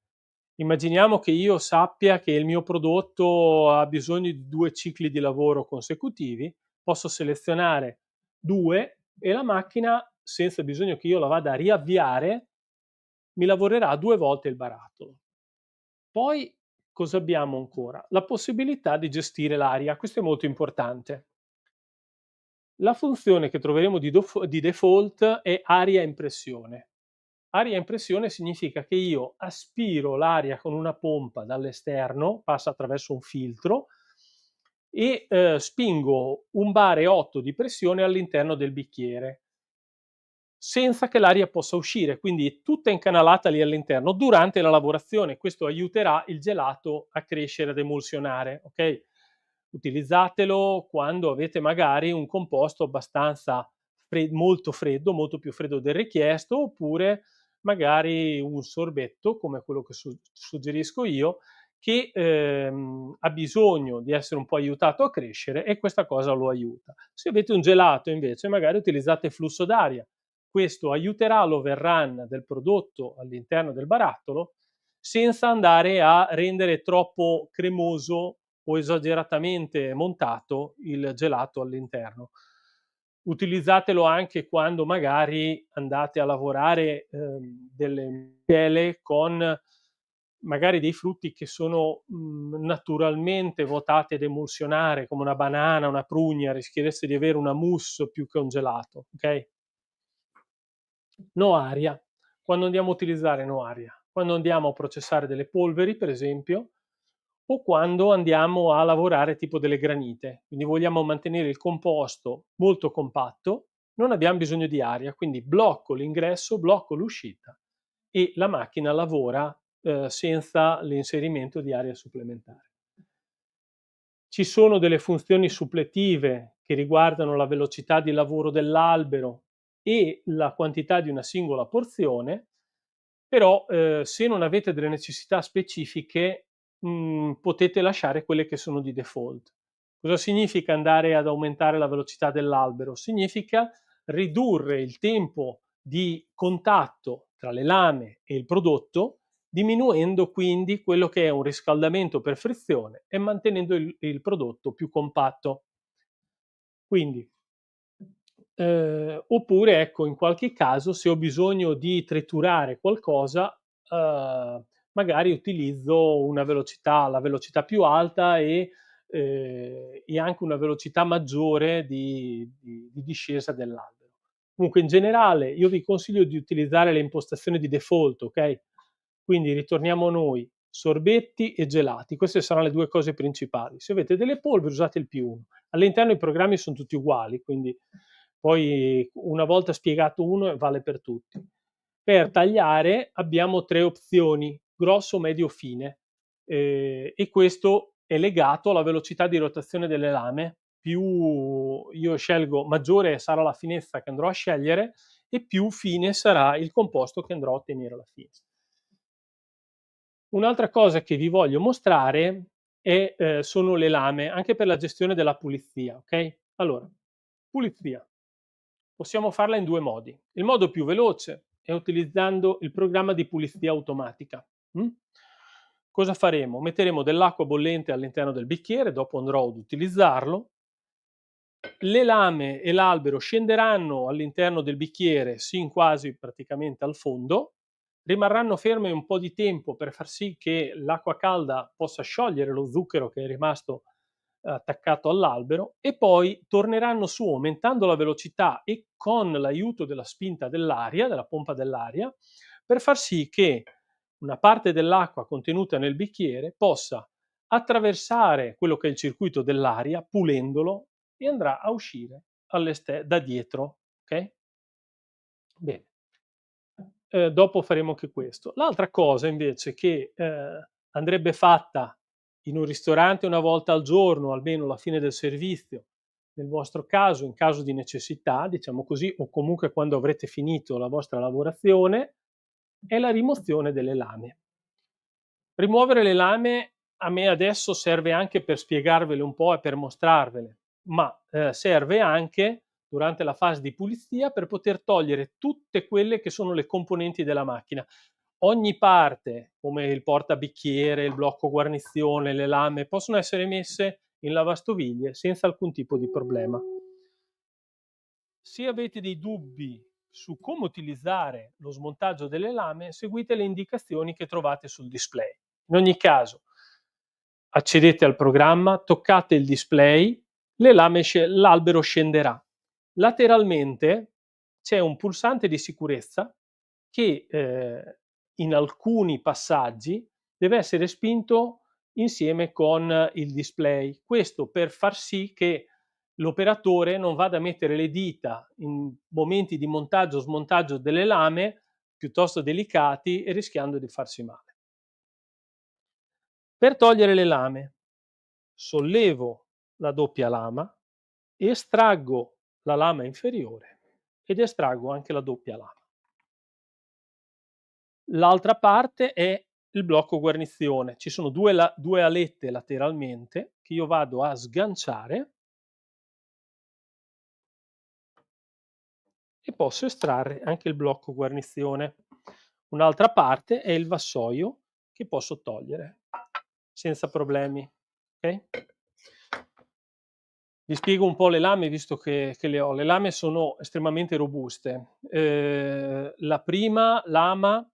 Immaginiamo che io sappia che il mio prodotto ha bisogno di 2 cicli di lavoro consecutivi, posso selezionare 2 e la macchina senza bisogno che io la vada a riavviare, mi lavorerà 2 volte il barattolo. Poi cosa abbiamo ancora? La possibilità di gestire l'aria, questo è molto importante. La funzione che troveremo di default è aria impressione. Aria impressione significa che io aspiro l'aria con una pompa dall'esterno, passa attraverso un filtro, e spingo un bare 8 di pressione all'interno del bicchiere, senza che l'aria possa uscire, quindi è tutta incanalata lì all'interno durante la lavorazione. Questo aiuterà il gelato a crescere, ad emulsionare, ok? Utilizzatelo quando avete magari un composto abbastanza molto freddo, molto più freddo del richiesto, oppure magari un sorbetto come quello che suggerisco io, che ha bisogno di essere un po' aiutato a crescere e questa cosa lo aiuta. Se avete un gelato invece magari utilizzate flusso d'aria. Questo aiuterà l'overrun del prodotto all'interno del barattolo senza andare a rendere troppo cremoso o esageratamente montato il gelato all'interno. Utilizzatelo anche quando magari andate a lavorare delle miele con magari dei frutti che sono naturalmente votati ad emulsionare, come una banana, una prugna, rischiereste di avere una mousse più che un gelato, ok? No aria. Quando andiamo a utilizzare no aria? Quando andiamo a processare delle polveri, per esempio, o quando andiamo a lavorare tipo delle granite, quindi vogliamo mantenere il composto molto compatto, non abbiamo bisogno di aria, quindi blocco l'ingresso, blocco l'uscita e la macchina lavora senza l'inserimento di aria supplementare. Ci sono delle funzioni suppletive che riguardano la velocità di lavoro dell'albero e la quantità di una singola porzione, però se non avete delle necessità specifiche potete lasciare quelle che sono di default. Cosa significa andare ad aumentare la velocità dell'albero? Significa ridurre il tempo di contatto tra le lame e il prodotto, diminuendo quindi quello che è un riscaldamento per frizione e mantenendo il prodotto più compatto. Quindi, oppure ecco, in qualche caso se ho bisogno di triturare qualcosa, magari utilizzo una velocità, la velocità più alta e anche una velocità maggiore di discesa dell'albero. Comunque in generale io vi consiglio di utilizzare le impostazioni di default, ok? Quindi ritorniamo a noi, sorbetti e gelati, queste saranno le due cose principali. Se avete delle polveri usate il +1. All'interno i programmi sono tutti uguali, quindi poi una volta spiegato uno vale per tutti. Per tagliare abbiamo 3 opzioni, grosso, medio, fine, e questo è legato alla velocità di rotazione delle lame. Più io scelgo, maggiore sarà la finezza che andrò a scegliere e più fine sarà il composto che andrò a ottenere alla fine. Un'altra cosa che vi voglio mostrare sono le lame, anche per la gestione della pulizia, ok? Allora, pulizia. Possiamo farla in 2 modi. Il modo più veloce è utilizzando il programma di pulizia automatica. Cosa faremo? Metteremo dell'acqua bollente all'interno del bicchiere, dopo andrò ad utilizzarlo. Le lame e l'albero scenderanno all'interno del bicchiere sin quasi praticamente al fondo, rimarranno ferme un po' di tempo per far sì che l'acqua calda possa sciogliere lo zucchero che è rimasto attaccato all'albero e poi torneranno su aumentando la velocità e con l'aiuto della spinta dell'aria, della pompa dell'aria, per far sì che una parte dell'acqua contenuta nel bicchiere possa attraversare quello che è il circuito dell'aria pulendolo e andrà a uscire da dietro. Ok? Bene. Dopo faremo anche questo. L'altra cosa invece che andrebbe fatta in un ristorante una volta al giorno, almeno alla fine del servizio, nel vostro caso, in caso di necessità, diciamo così, o comunque quando avrete finito la vostra lavorazione, è la rimozione delle lame. Rimuovere le lame a me adesso serve anche per spiegarvele un po' e per mostrarvele, ma serve anche durante la fase di pulizia per poter togliere tutte quelle che sono le componenti della macchina. Ogni parte, come il portabicchiere, il blocco guarnizione, le lame, possono essere messe in lavastoviglie senza alcun tipo di problema. Se avete dei dubbi su come utilizzare lo smontaggio delle lame, seguite le indicazioni che trovate sul display. In ogni caso, accedete al programma, toccate il display, l'albero scenderà. Lateralmente c'è un pulsante di sicurezza che in alcuni passaggi deve essere spinto insieme con il display. Questo per far sì che l'operatore non vada a mettere le dita in momenti di montaggio o smontaggio delle lame piuttosto delicati e rischiando di farsi male. Per togliere le lame, sollevo la doppia lama, estraggo la lama inferiore ed estraggo anche la doppia lama. L'altra parte è il blocco guarnizione. Ci sono due alette lateralmente che io vado a sganciare e posso estrarre anche il blocco guarnizione. Un'altra parte è il vassoio che posso togliere senza problemi. Okay? Vi spiego un po' le lame visto che le ho. Le lame sono estremamente robuste. La prima lama,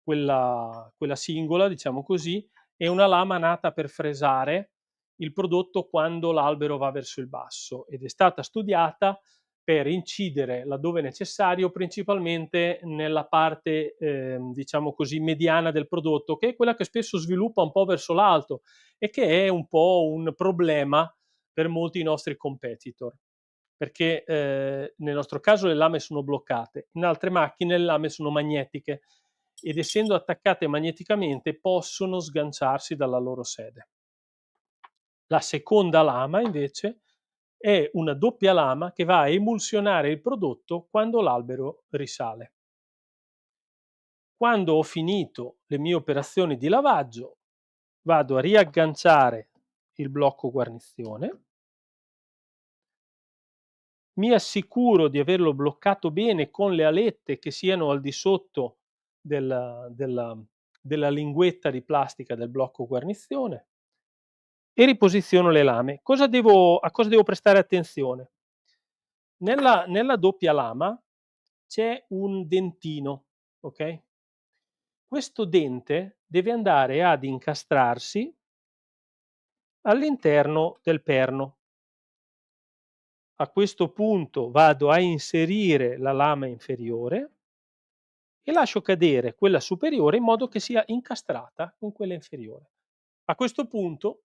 quella singola, diciamo così, è una lama nata per fresare il prodotto quando l'albero va verso il basso ed è stata studiata per incidere laddove necessario, principalmente nella parte, diciamo così, mediana del prodotto, che è quella che spesso sviluppa un po' verso l'alto e che è un po' un problema per molti nostri competitor, perché nel nostro caso le lame sono bloccate, in altre macchine le lame sono magnetiche ed essendo attaccate magneticamente possono sganciarsi dalla loro sede. La seconda lama invece è una doppia lama che va a emulsionare il prodotto quando l'albero risale. Quando ho finito le mie operazioni di lavaggio, vado a riagganciare il blocco guarnizione, mi assicuro di averlo bloccato bene con le alette che siano al di sotto della linguetta di plastica del blocco guarnizione e riposiziono le lame. A cosa devo prestare attenzione? Nella doppia lama c'è un dentino, ok? Questo dente deve andare ad incastrarsi all'interno del perno. A questo punto vado a inserire la lama inferiore e lascio cadere quella superiore in modo che sia incastrata con quella inferiore. A questo punto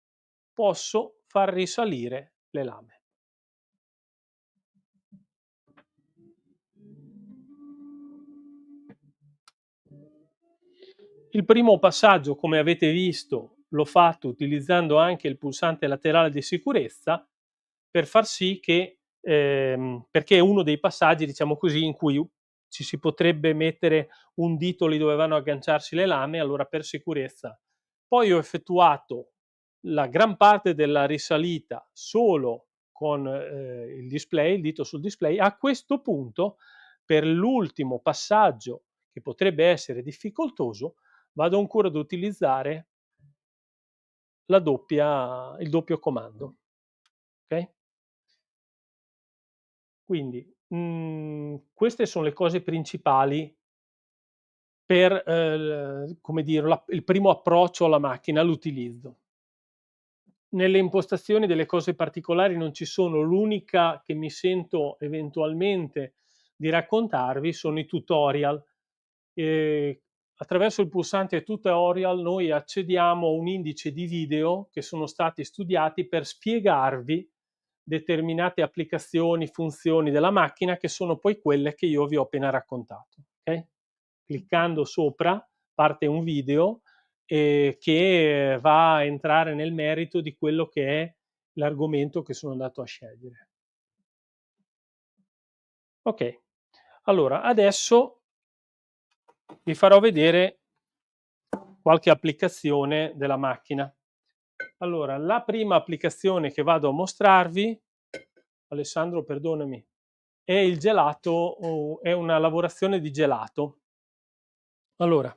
posso far risalire le lame. Il primo passaggio, come avete visto, l'ho fatto utilizzando anche il pulsante laterale di sicurezza per far sì che, perché è uno dei passaggi, diciamo così, in cui ci si potrebbe mettere un dito lì dove vanno a agganciarsi le lame, allora per sicurezza. Poi ho effettuato la gran parte della risalita solo con il display, il dito sul display. A questo punto, per l'ultimo passaggio, che potrebbe essere difficoltoso, vado ancora ad utilizzare il doppio comando. Okay? Quindi queste sono le cose principali per come dire, il primo approccio alla macchina, all'utilizzo. Nelle impostazioni delle cose particolari non ci sono, l'unica che mi sento eventualmente di raccontarvi sono i tutorial. Attraverso il pulsante tutorial noi accediamo a un indice di video che sono stati studiati per spiegarvi determinate applicazioni, funzioni della macchina che sono poi quelle che io vi ho appena raccontato. Okay? Cliccando sopra parte un video che va a entrare nel merito di quello che è l'argomento che sono andato a scegliere. Ok, allora adesso vi farò vedere qualche applicazione della macchina. Allora, la prima applicazione che vado a mostrarvi, Alessandro, perdonami, è il gelato, è una lavorazione di gelato. Allora,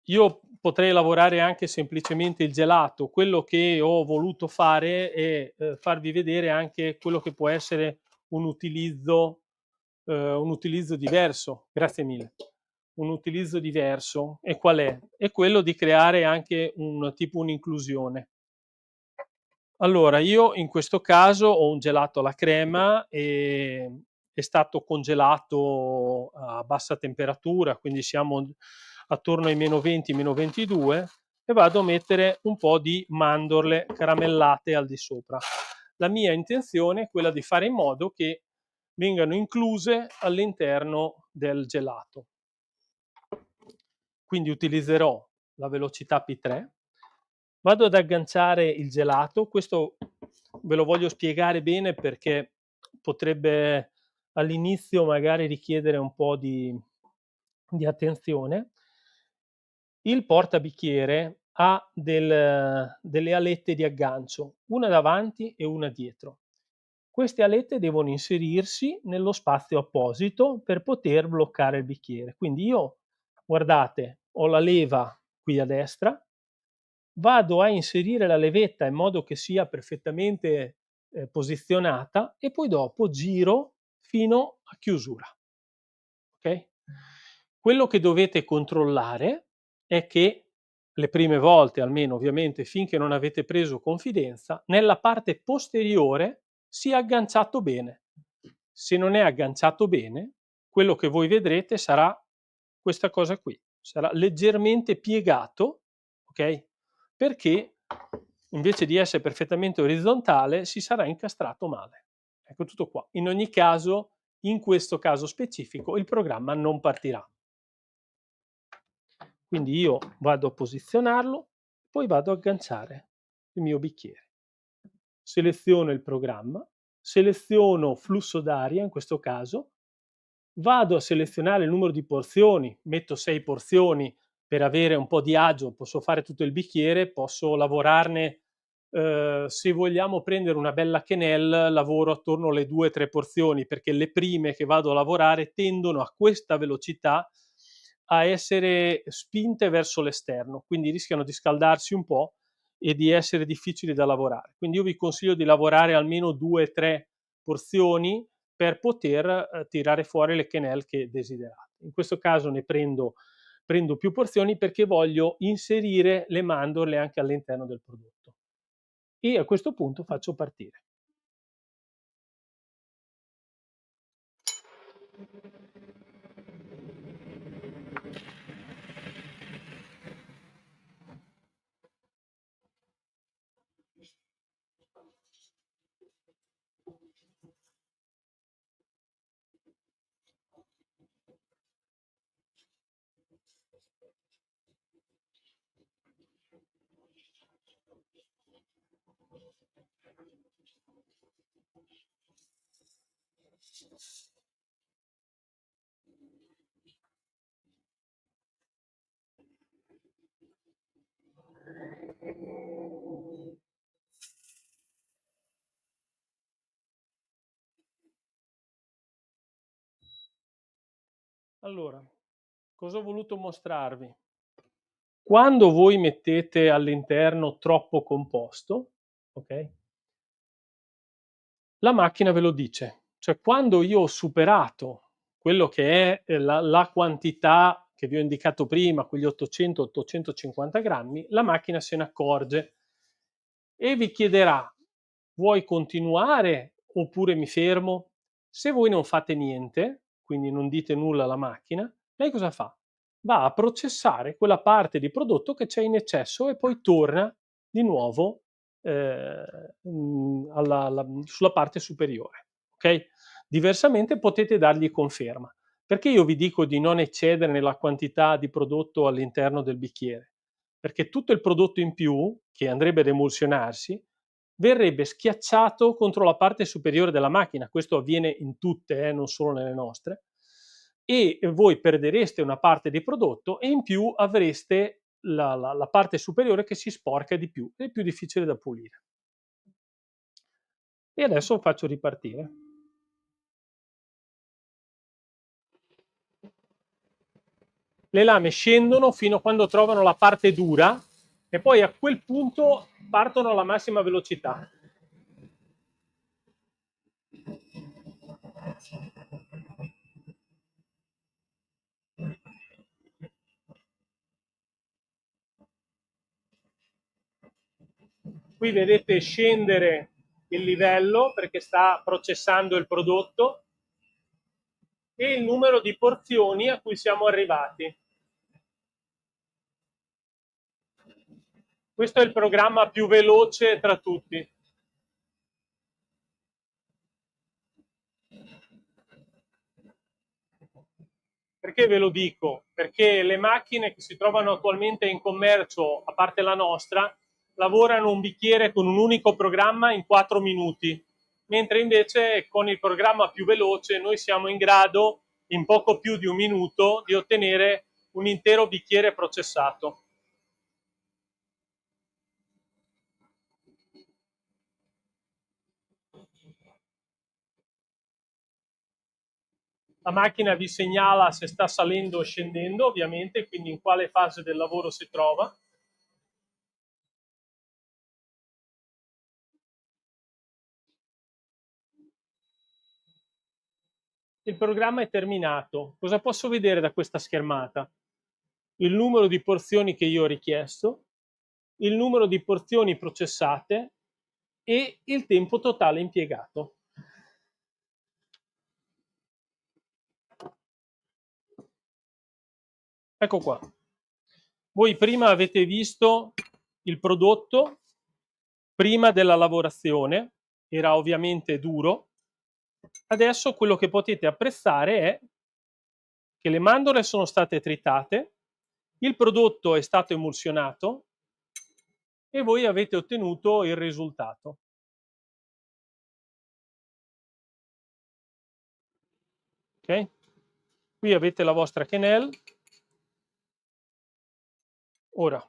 io potrei lavorare anche semplicemente il gelato. Quello che ho voluto fare è farvi vedere anche quello che può essere un utilizzo un utilizzo diverso. Grazie mille. Un utilizzo diverso. E qual è? È quello di creare anche un'inclusione. Allora, io in questo caso ho un gelato alla crema e è stato congelato a bassa temperatura, quindi siamo attorno ai meno 20, meno 22, e vado a mettere un po' di mandorle caramellate al di sopra. La mia intenzione è quella di fare in modo che vengano incluse all'interno del gelato. Quindi utilizzerò la velocità P3, vado ad agganciare il gelato. Questo ve lo voglio spiegare bene perché potrebbe all'inizio magari richiedere un po' di attenzione. Il portabicchiere ha delle alette di aggancio, una davanti e una dietro. Queste alette devono inserirsi nello spazio apposito per poter bloccare il bicchiere. Quindi io, guardate, ho la leva qui a destra, vado a inserire la levetta in modo che sia perfettamente posizionata e poi dopo giro fino a chiusura. Okay? Quello che dovete controllare è che le prime volte, almeno ovviamente finché non avete preso confidenza, nella parte posteriore sia agganciato bene. Se non è agganciato bene, quello che voi vedrete sarà questa cosa qui, sarà leggermente piegato, ok? Perché invece di essere perfettamente orizzontale si sarà incastrato male. Ecco, tutto qua. In ogni caso, in questo caso specifico, il programma non partirà. Quindi io vado a posizionarlo, poi vado a agganciare il mio bicchiere. Seleziono il programma, seleziono flusso d'aria in questo caso, vado a selezionare il numero di porzioni, metto 6 porzioni per avere un po' di agio, posso fare tutto il bicchiere, posso lavorarne, se vogliamo prendere una bella quenelle, lavoro attorno alle 2-3 porzioni, perché le prime che vado a lavorare tendono a questa velocità a essere spinte verso l'esterno, quindi rischiano di scaldarsi un po' e di essere difficili da lavorare. Quindi io vi consiglio di lavorare almeno 2-3 porzioni per poter tirare fuori le quenelle che desiderate. In questo caso ne prendo più porzioni perché voglio inserire le mandorle anche all'interno del prodotto. E a questo punto faccio partire. Allora, cosa ho voluto mostrarvi? Quando voi mettete all'interno troppo composto, ok? La macchina ve lo dice. Cioè, quando io ho superato quello che è la quantità che vi ho indicato prima, quegli 800-850 grammi, la macchina se ne accorge e vi chiederà: vuoi continuare oppure mi fermo? Se voi non fate niente, quindi non dite nulla alla macchina, lei cosa fa? Va a processare quella parte di prodotto che c'è in eccesso e poi torna di nuovo sulla parte superiore. Okay? Diversamente potete dargli conferma. Perché io vi dico di non eccedere nella quantità di prodotto all'interno del bicchiere? Perché tutto il prodotto in più, che andrebbe ad emulsionarsi, verrebbe schiacciato contro la parte superiore della macchina. Questo avviene in tutte, non solo nelle nostre, e voi perdereste una parte di prodotto e in più avreste la parte superiore che si sporca di più, è più difficile da pulire. E adesso faccio ripartire. Le lame scendono fino a quando trovano la parte dura e poi a quel punto partono alla massima velocità. Qui vedete scendere il livello perché sta processando il prodotto e il numero di porzioni a cui siamo arrivati. Questo è il programma più veloce tra tutti. Perché ve lo dico? Perché le macchine che si trovano attualmente in commercio, a parte la nostra, lavorano un bicchiere con un unico programma in 4 minuti, mentre invece con il programma più veloce noi siamo in grado, in poco più di un minuto, di ottenere un intero bicchiere processato. La macchina vi segnala se sta salendo o scendendo, ovviamente, quindi in quale fase del lavoro si trova. Il programma è terminato. Cosa posso vedere da questa schermata? Il numero di porzioni che io ho richiesto, il numero di porzioni processate e il tempo totale impiegato. Ecco qua. Voi prima avete visto il prodotto, prima della lavorazione, era ovviamente duro. Adesso quello che potete apprezzare è che le mandorle sono state tritate, il prodotto è stato emulsionato e voi avete ottenuto il risultato. Ok? Qui avete la vostra quenelle. Ora,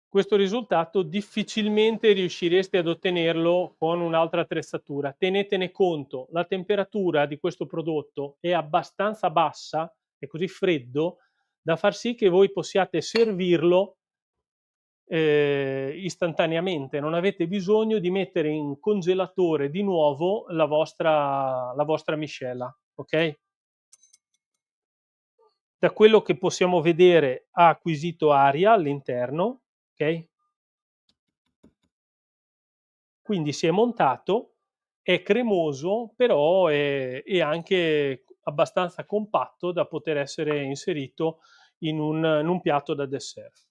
questo risultato difficilmente riuscireste ad ottenerlo con un'altra attrezzatura. Tenetene conto, la temperatura di questo prodotto è abbastanza bassa, è così freddo, da far sì che voi possiate servirlo istantaneamente. Non avete bisogno di mettere in congelatore di nuovo la vostra miscela, ok? Da quello che possiamo vedere ha acquisito aria all'interno, ok? Quindi si è montato, è cremoso, però è anche abbastanza compatto da poter essere inserito in un piatto da dessert.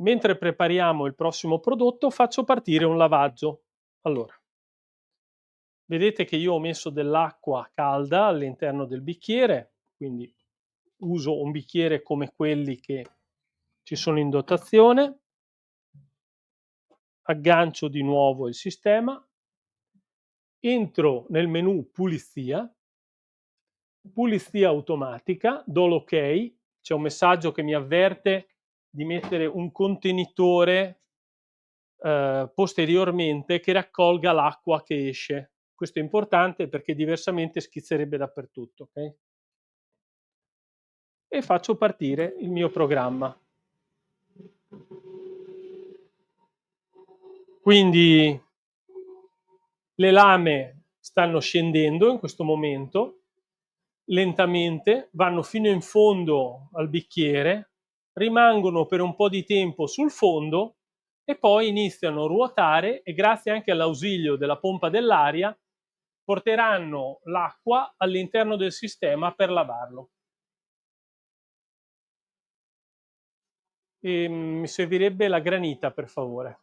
Mentre prepariamo il prossimo prodotto, faccio partire un lavaggio. Allora, vedete che io ho messo dell'acqua calda all'interno del bicchiere, quindi uso un bicchiere come quelli che ci sono in dotazione. Aggancio di nuovo il sistema, entro nel menu pulizia automatica, do l'ok, c'è un messaggio che mi avverte di mettere un contenitore posteriormente che raccolga l'acqua che esce. Questo è importante perché diversamente schizzerebbe dappertutto. Okay? E faccio partire il mio programma. Quindi le lame stanno scendendo in questo momento, lentamente, vanno fino in fondo al bicchiere, rimangono per un po' di tempo sul fondo e poi iniziano a ruotare e grazie anche all'ausilio della pompa dell'aria porteranno l'acqua all'interno del sistema per lavarlo. E mi servirebbe la granita, per favore.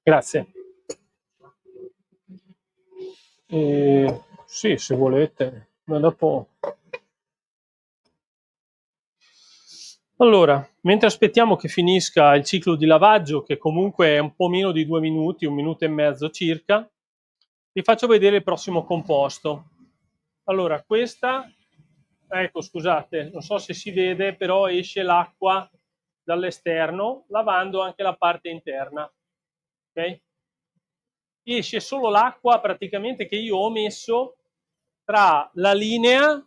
Grazie. Sì, se volete, ma dopo. Allora, mentre aspettiamo che finisca il ciclo di lavaggio, che comunque è un po' meno di 2 minuti, 1 minuto e mezzo circa, vi faccio vedere il prossimo composto. Allora, questa, ecco, scusate, non so se si vede, però esce l'acqua dall'esterno, lavando anche la parte interna. Ok? Esce solo l'acqua praticamente che io ho messo tra la linea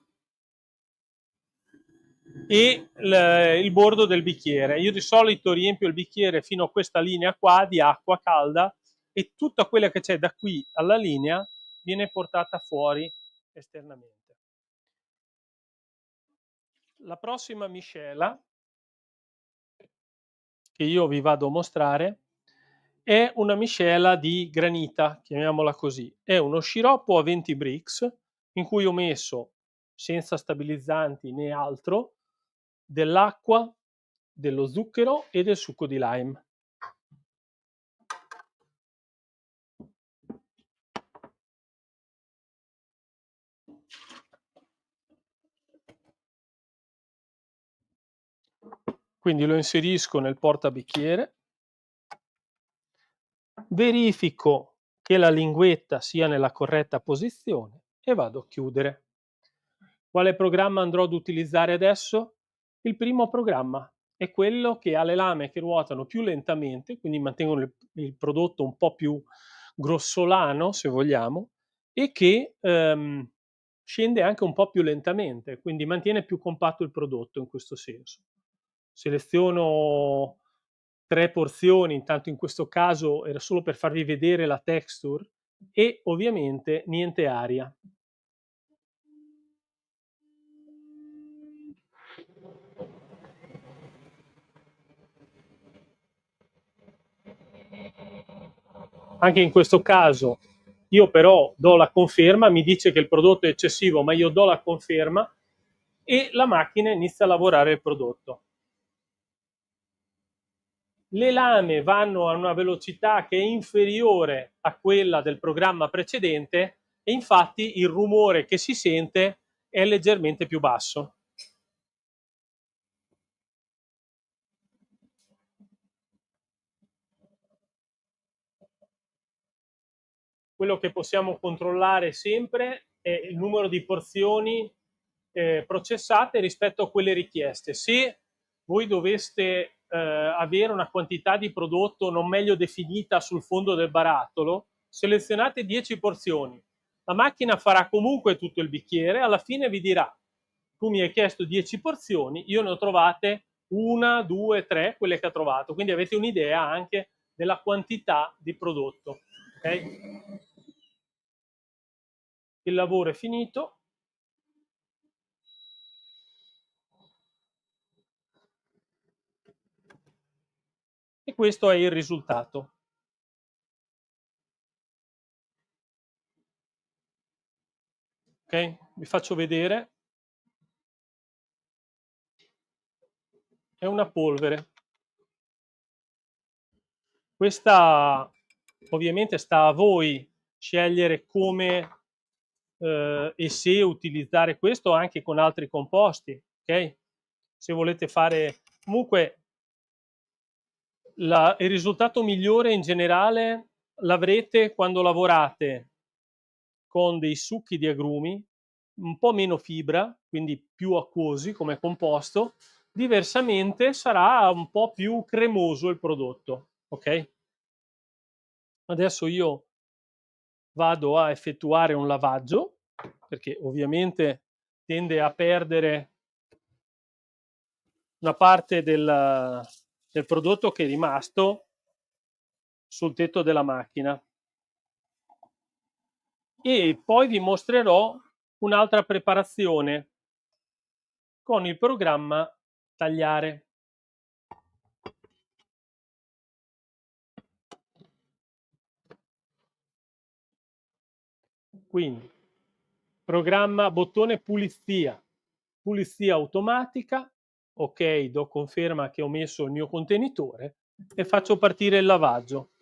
e il bordo del bicchiere. Io di solito riempio il bicchiere fino a questa linea qua di acqua calda e tutta quella che c'è da qui alla linea viene portata fuori esternamente. La prossima miscela che io vi vado a mostrare è una miscela di granita, chiamiamola così. È uno sciroppo a 20 Brix in cui ho messo, senza stabilizzanti né altro, dell'acqua, dello zucchero e del succo di lime. Quindi lo inserisco nel portabicchiere, verifico che la linguetta sia nella corretta posizione e vado a chiudere. Quale programma andrò ad utilizzare adesso? Il primo programma è quello che ha le lame che ruotano più lentamente, quindi mantengono il prodotto un po' più grossolano, se vogliamo, e che scende anche un po' più lentamente, quindi mantiene più compatto il prodotto in questo senso. Seleziono 3 porzioni, intanto in questo caso era solo per farvi vedere la texture, e ovviamente niente aria. Anche in questo caso io però do la conferma, mi dice che il prodotto è eccessivo, ma io do la conferma e la macchina inizia a lavorare il prodotto. Le lame vanno a una velocità che è inferiore a quella del programma precedente e infatti il rumore che si sente è leggermente più basso. Quello che possiamo controllare sempre è il numero di porzioni processate rispetto a quelle richieste. Se voi doveste avere una quantità di prodotto non meglio definita sul fondo del barattolo, selezionate 10 porzioni. La macchina farà comunque tutto il bicchiere, alla fine vi dirà: tu mi hai chiesto 10 porzioni, io ne ho trovate 1, 2, 3, quelle che ha trovato. Quindi avete un'idea anche della quantità di prodotto. Okay? Il lavoro è finito. E questo è il risultato. Ok? Vi faccio vedere. È una polvere. Questa ovviamente sta a voi scegliere come e se utilizzare questo anche con altri composti, ok? Se volete fare comunque il risultato migliore in generale l'avrete quando lavorate con dei succhi di agrumi, un po' meno fibra, quindi più acquosi come composto, diversamente sarà un po' più cremoso il prodotto, ok? Adesso io vado a effettuare un lavaggio, perché ovviamente tende a perdere una parte del prodotto che è rimasto sul tetto della macchina. E poi vi mostrerò un'altra preparazione con il programma tagliare. Quindi programma bottone pulizia automatica, ok, do conferma che ho messo il mio contenitore e faccio partire il lavaggio.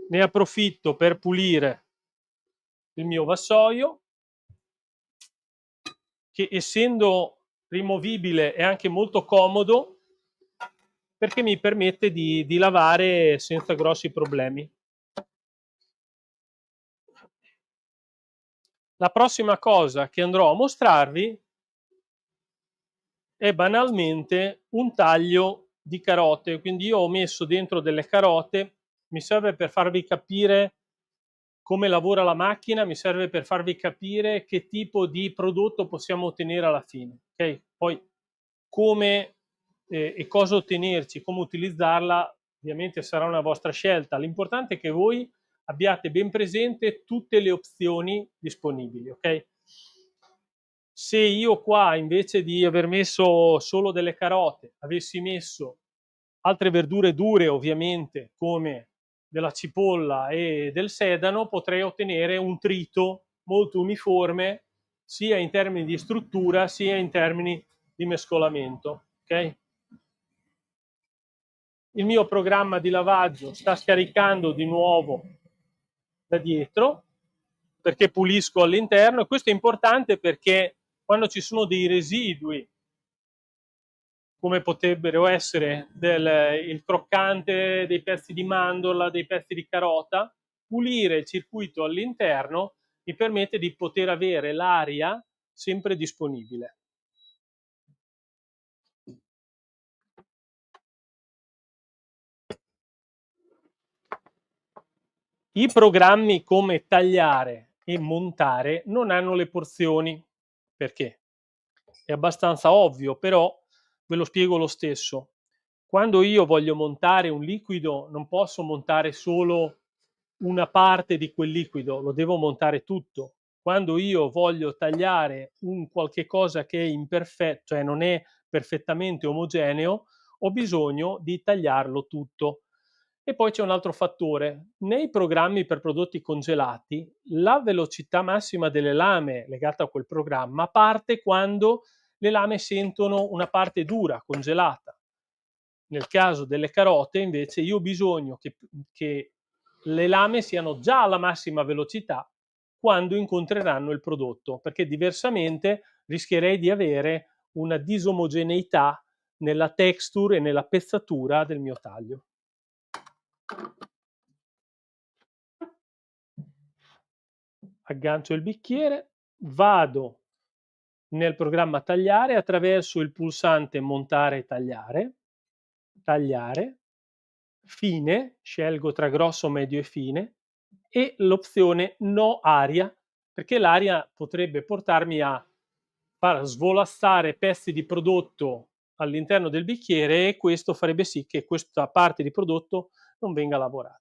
Ne approfitto per pulire il mio vassoio, che essendo rimovibile è anche molto comodo perché mi permette di lavare senza grossi problemi. La prossima cosa che andrò a mostrarvi è banalmente un taglio di carote. Quindi io ho messo dentro delle carote, mi serve per farvi capire come lavora la macchina, mi serve per farvi capire che tipo di prodotto possiamo ottenere alla fine. Okay? Poi come e cosa ottenerci, come utilizzarla, ovviamente sarà una vostra scelta. L'importante è che voi abbiate ben presente tutte le opzioni disponibili, ok? Se io qua, invece di aver messo solo delle carote, avessi messo altre verdure dure, ovviamente, come della cipolla e del sedano, potrei ottenere un trito molto uniforme, sia in termini di struttura, sia in termini di mescolamento, ok? Il mio programma di lavaggio sta scaricando di nuovo da dietro, perché pulisco all'interno, e questo è importante perché quando ci sono dei residui, come potrebbero essere il croccante, dei pezzi di mandorla, dei pezzi di carota, pulire il circuito all'interno mi permette di poter avere l'aria sempre disponibile. I programmi come tagliare e montare non hanno le porzioni. Perché? È abbastanza ovvio, però ve lo spiego lo stesso. Quando io voglio montare un liquido, non posso montare solo una parte di quel liquido, lo devo montare tutto. Quando io voglio tagliare un qualche cosa che è imperfetto, cioè non è perfettamente omogeneo, ho bisogno di tagliarlo tutto. E poi c'è un altro fattore. Nei programmi per prodotti congelati, la velocità massima delle lame legata a quel programma parte quando le lame sentono una parte dura, congelata. Nel caso delle carote, invece, io ho bisogno che le lame siano già alla massima velocità quando incontreranno il prodotto, perché diversamente rischierei di avere una disomogeneità nella texture e nella pezzatura del mio taglio. Aggancio il bicchiere, vado nel programma tagliare attraverso il pulsante montare e tagliare, tagliare, fine, scelgo tra grosso, medio e fine, e l'opzione no aria, perché l'aria potrebbe portarmi a far svolazzare pezzi di prodotto all'interno del bicchiere e questo farebbe sì che questa parte di prodotto non venga lavorata.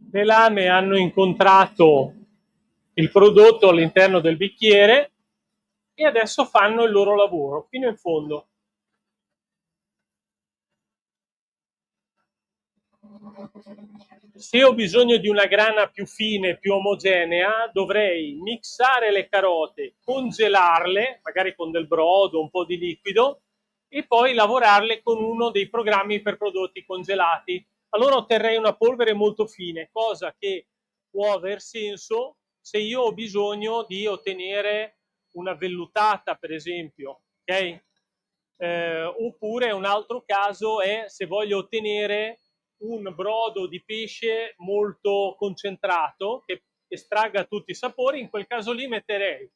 Le lame hanno incontrato il prodotto all'interno del bicchiere e adesso fanno il loro lavoro fino in fondo. Se ho bisogno di una grana più fine, più omogenea, dovrei mixare le carote, congelarle, magari con del brodo, un po' di liquido, e poi lavorarle con uno dei programmi per prodotti congelati. Allora otterrei una polvere molto fine, cosa che può aver senso se io ho bisogno di ottenere una vellutata, per esempio, ok? Oppure un altro caso è se voglio ottenere un brodo di pesce molto concentrato che estragga tutti i sapori. In quel caso lì metterei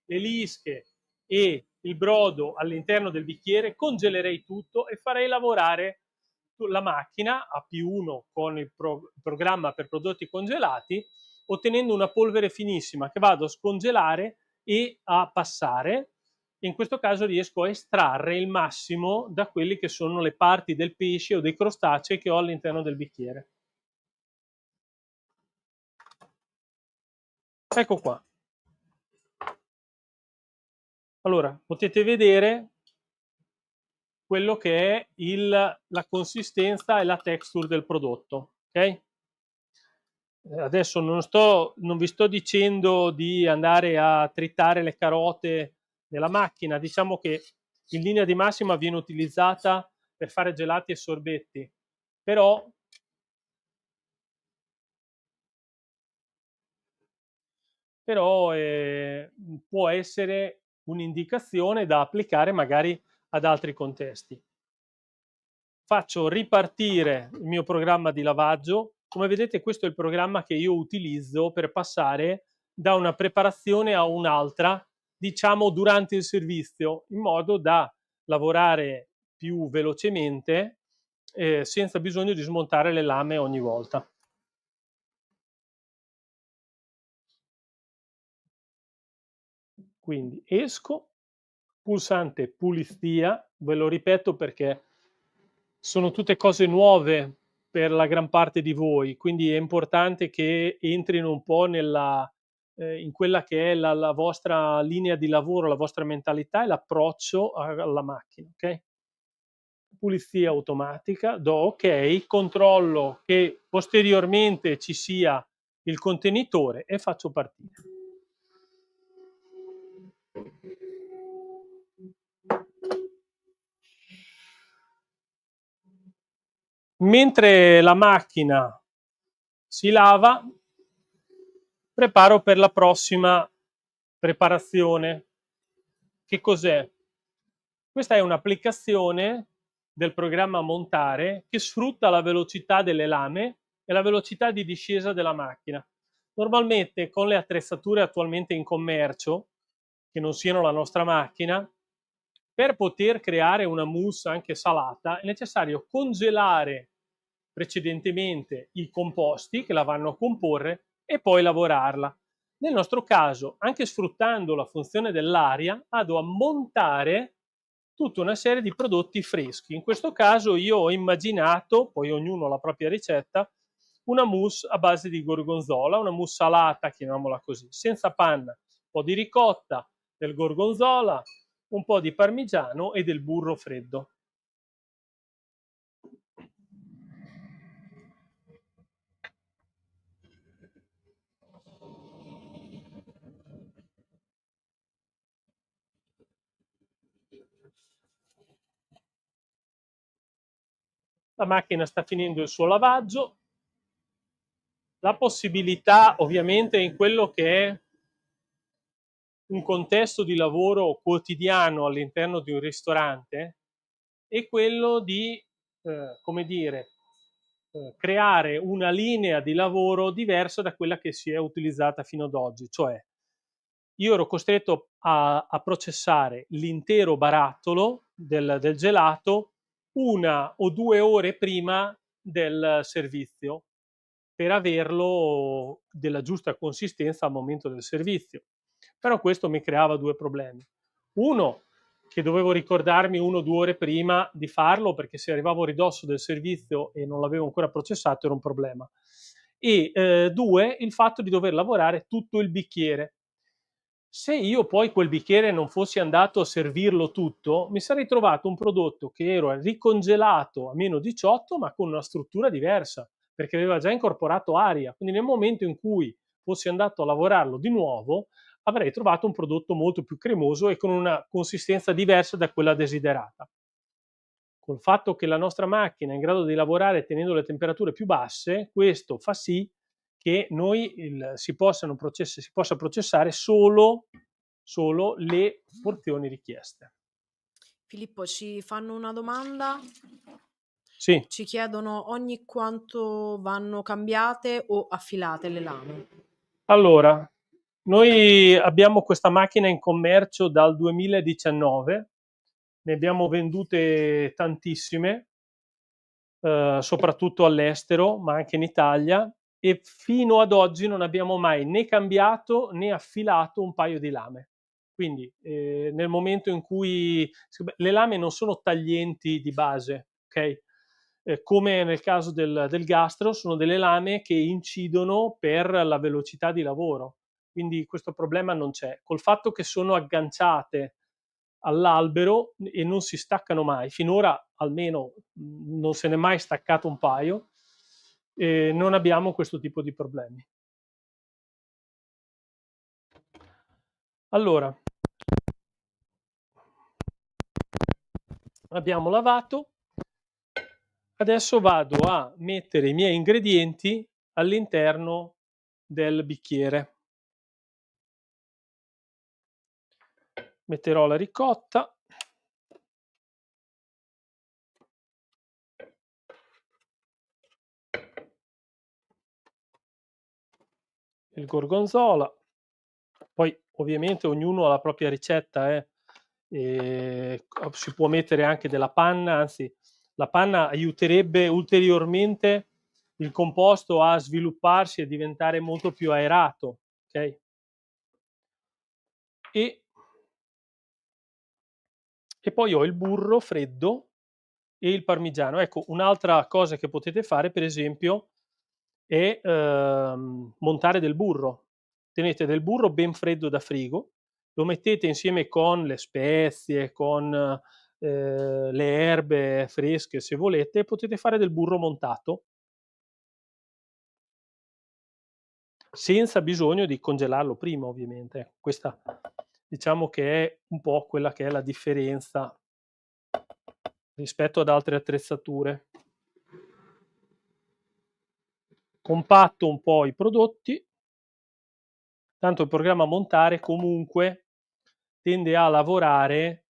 le lische e il brodo all'interno del bicchiere, congelerei tutto e farei lavorare la macchina a P1 con il programma per prodotti congelati, ottenendo una polvere finissima che vado a scongelare e a passare. In questo caso riesco a estrarre il massimo da quelli che sono le parti del pesce o dei crostacei che ho all'interno del bicchiere. Ecco qua. Allora, potete vedere quello che è la consistenza e la texture del prodotto, ok? Adesso non vi sto dicendo di andare a tritare le carote nella macchina, diciamo che in linea di massima viene utilizzata per fare gelati e sorbetti, però però può essere un'indicazione da applicare magari ad altri contesti. Faccio ripartire il mio programma di lavaggio. Come vedete, questo è il programma che io utilizzo per passare da una preparazione a un'altra, diciamo durante il servizio, in modo da lavorare più velocemente senza bisogno di smontare le lame ogni volta. Quindi esco, pulsante pulizia, ve lo ripeto perché sono tutte cose nuove per la gran parte di voi, quindi è importante che entrino un po' in quella che è la vostra linea di lavoro, la vostra mentalità e l'approccio alla macchina. Okay? Pulizia automatica, do ok, controllo che posteriormente ci sia il contenitore e faccio partire. Mentre la macchina si lava, preparo per la prossima preparazione. Che cos'è? Questa è un'applicazione del programma Montare che sfrutta la velocità delle lame e la velocità di discesa della macchina. Normalmente con le attrezzature attualmente in commercio, che non siano la nostra macchina, per poter creare una mousse anche salata è necessario congelare precedentemente i composti che la vanno a comporre e poi lavorarla. Nel nostro caso, anche sfruttando la funzione dell'aria, vado a montare tutta una serie di prodotti freschi. In questo caso io ho immaginato, poi ognuno ha la propria ricetta, una mousse a base di gorgonzola, una mousse salata, chiamiamola così, senza panna, un po' di ricotta, del gorgonzola, un po' di parmigiano e del burro freddo. La macchina sta finendo il suo lavaggio. La possibilità, ovviamente, in quello che è un contesto di lavoro quotidiano all'interno di un ristorante, è quello di, come dire, creare una linea di lavoro diversa da quella che si è utilizzata fino ad oggi. Cioè, io ero costretto a processare l'intero barattolo del gelato 1 o 2 ore prima del servizio per averlo della giusta consistenza al momento del servizio. Però questo mi creava 2 problemi. Uno, che dovevo ricordarmi 1 o 2 ore prima di farlo, perché se arrivavo a ridosso del servizio e non l'avevo ancora processato era un problema. E 2, il fatto di dover lavorare tutto il bicchiere. Se io poi quel bicchiere non fossi andato a servirlo tutto, mi sarei trovato un prodotto che era ricongelato a meno 18, ma con una struttura diversa, perché aveva già incorporato aria. Quindi nel momento in cui fossi andato a lavorarlo di nuovo, avrei trovato un prodotto molto più cremoso e con una consistenza diversa da quella desiderata. Col fatto che la nostra macchina è in grado di lavorare tenendo le temperature più basse, questo fa sì che si possa processare solo le porzioni richieste. Filippo, ci fanno una domanda. Sì. Ci chiedono ogni quanto vanno cambiate o affilate le lame. Allora, noi abbiamo questa macchina in commercio dal 2019, ne abbiamo vendute tantissime, soprattutto all'estero, ma anche in Italia, e fino ad oggi non abbiamo mai né cambiato né affilato un paio di lame. Quindi nel momento in cui le lame non sono taglienti di base, ok? Come nel caso del gastro, sono delle lame che incidono per la velocità di lavoro. Quindi questo problema non c'è. Col fatto che sono agganciate all'albero e non si staccano mai, finora almeno non se n'è mai staccato un paio, e non abbiamo questo tipo di problemi. Allora, abbiamo lavato, adesso vado a mettere i miei ingredienti all'interno del bicchiere. metterò la ricotta. Il gorgonzola. Poi ovviamente ognuno ha la propria ricetta, si può mettere anche della panna, anzi la panna aiuterebbe ulteriormente il composto a svilupparsi e diventare molto più aerato, ok? E poi ho il burro freddo e il parmigiano. Ecco, un'altra cosa che potete fare, per esempio, è montare del burro. Tenete del burro ben freddo da frigo, lo mettete insieme con le spezie, con le erbe fresche se volete, e potete fare del burro montato senza bisogno di congelarlo prima, ovviamente. Questa diciamo che è un po' quella che è la differenza rispetto ad altre attrezzature. Compatto un po' i prodotti, tanto il programma montare comunque tende a lavorare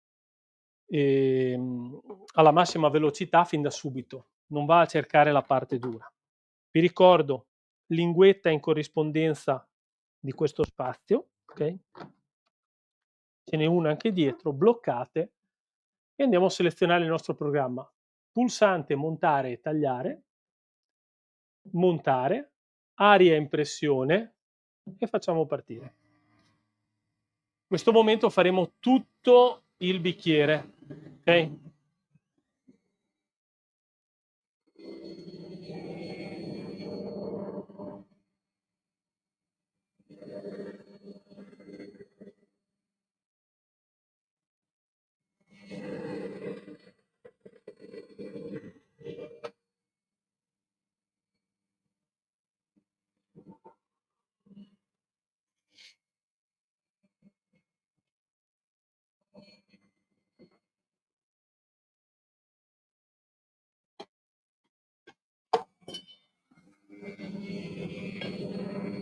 alla massima velocità fin da subito, non va a cercare la parte dura. Vi ricordo linguetta in corrispondenza di questo spazio, ok? Ce n'è una anche dietro, bloccate, e andiamo a selezionare il nostro programma. Pulsante montare e tagliare, montare, aria impressione e facciamo partire. In questo momento faremo tutto il bicchiere, ok?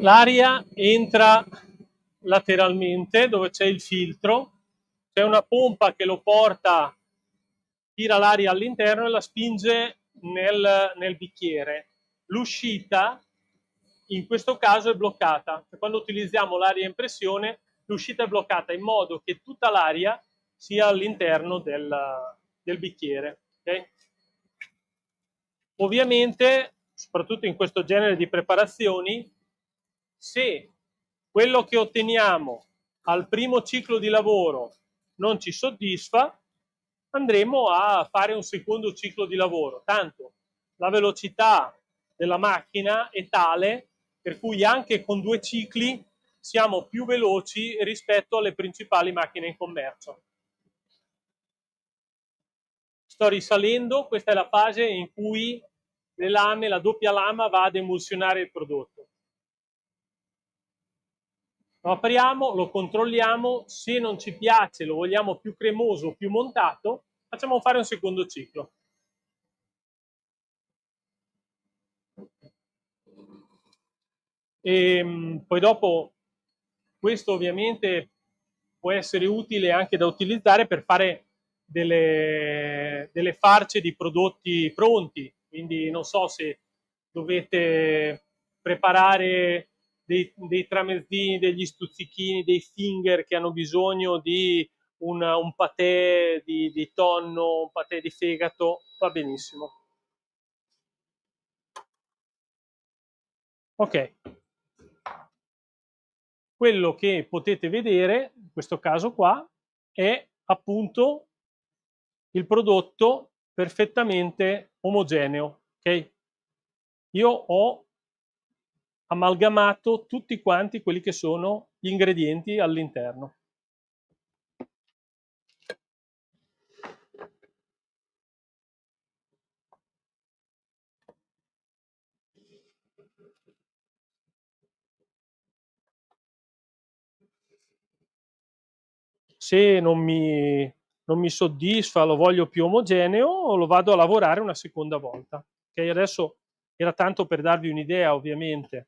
L'aria entra lateralmente dove c'è il filtro, c'è una pompa che lo porta, tira l'aria all'interno e la spinge nel bicchiere. L'uscita in questo caso è bloccata. Quando utilizziamo l'aria in pressione, l'uscita è bloccata in modo che tutta l'aria sia all'interno del bicchiere. Okay? Ovviamente, soprattutto in questo genere di preparazioni, se quello che otteniamo al primo ciclo di lavoro non ci soddisfa, andremo a fare un secondo ciclo di lavoro. Tanto la velocità della macchina è tale per cui anche con 2 cicli siamo più veloci rispetto alle principali macchine in commercio. Sto risalendo, questa è la fase in cui le lame, la doppia lama va ad emulsionare il prodotto. Lo apriamo, lo controlliamo, se non ci piace, lo vogliamo più cremoso, più montato, facciamo fare un secondo ciclo. E poi dopo questo ovviamente può essere utile anche da utilizzare per fare delle farce di prodotti pronti, quindi non so se dovete preparare dei tramezzini, degli stuzzichini, dei finger che hanno bisogno di un patè di tonno, un patè di fegato, va benissimo. Ok. Quello che potete vedere, in questo caso qua, è appunto il prodotto perfettamente omogeneo. Okay? Io ho amalgamato tutti quanti quelli che sono gli ingredienti all'interno. Se non mi soddisfa, lo voglio più omogeneo, lo vado a lavorare una seconda volta. Okay? Adesso era tanto per darvi un'idea, ovviamente.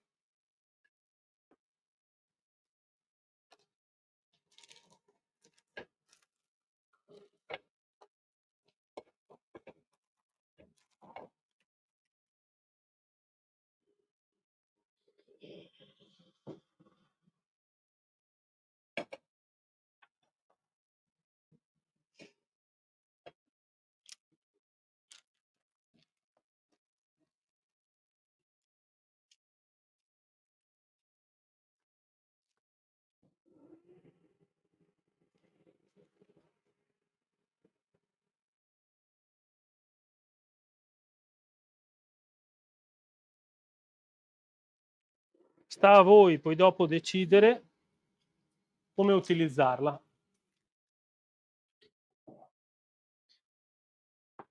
Sta a voi poi dopo decidere come utilizzarla.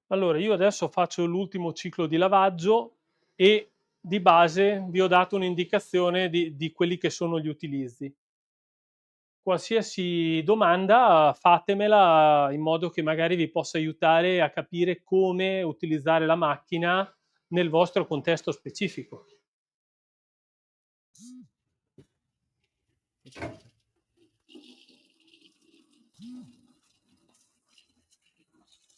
Allora, io adesso faccio l'ultimo ciclo di lavaggio e di base vi ho dato un'indicazione di quelli che sono gli utilizzi. Qualsiasi domanda fatemela in modo che magari vi possa aiutare a capire come utilizzare la macchina nel vostro contesto specifico.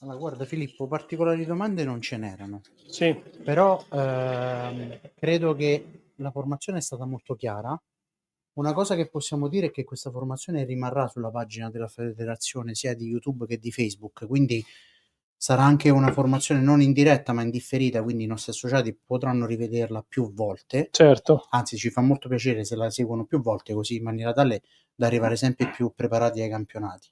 Allora, guarda Filippo, particolari domande non ce n'erano, Sì, però credo che la formazione è stata molto chiara. Una cosa che possiamo dire è che questa formazione rimarrà sulla pagina della federazione sia di YouTube che di Facebook, quindi sarà anche una formazione non in diretta ma in differita, quindi i nostri associati potranno rivederla più volte. certo. Anzi, ci fa molto piacere se la seguono più volte, così in maniera tale da arrivare sempre più preparati ai campionati.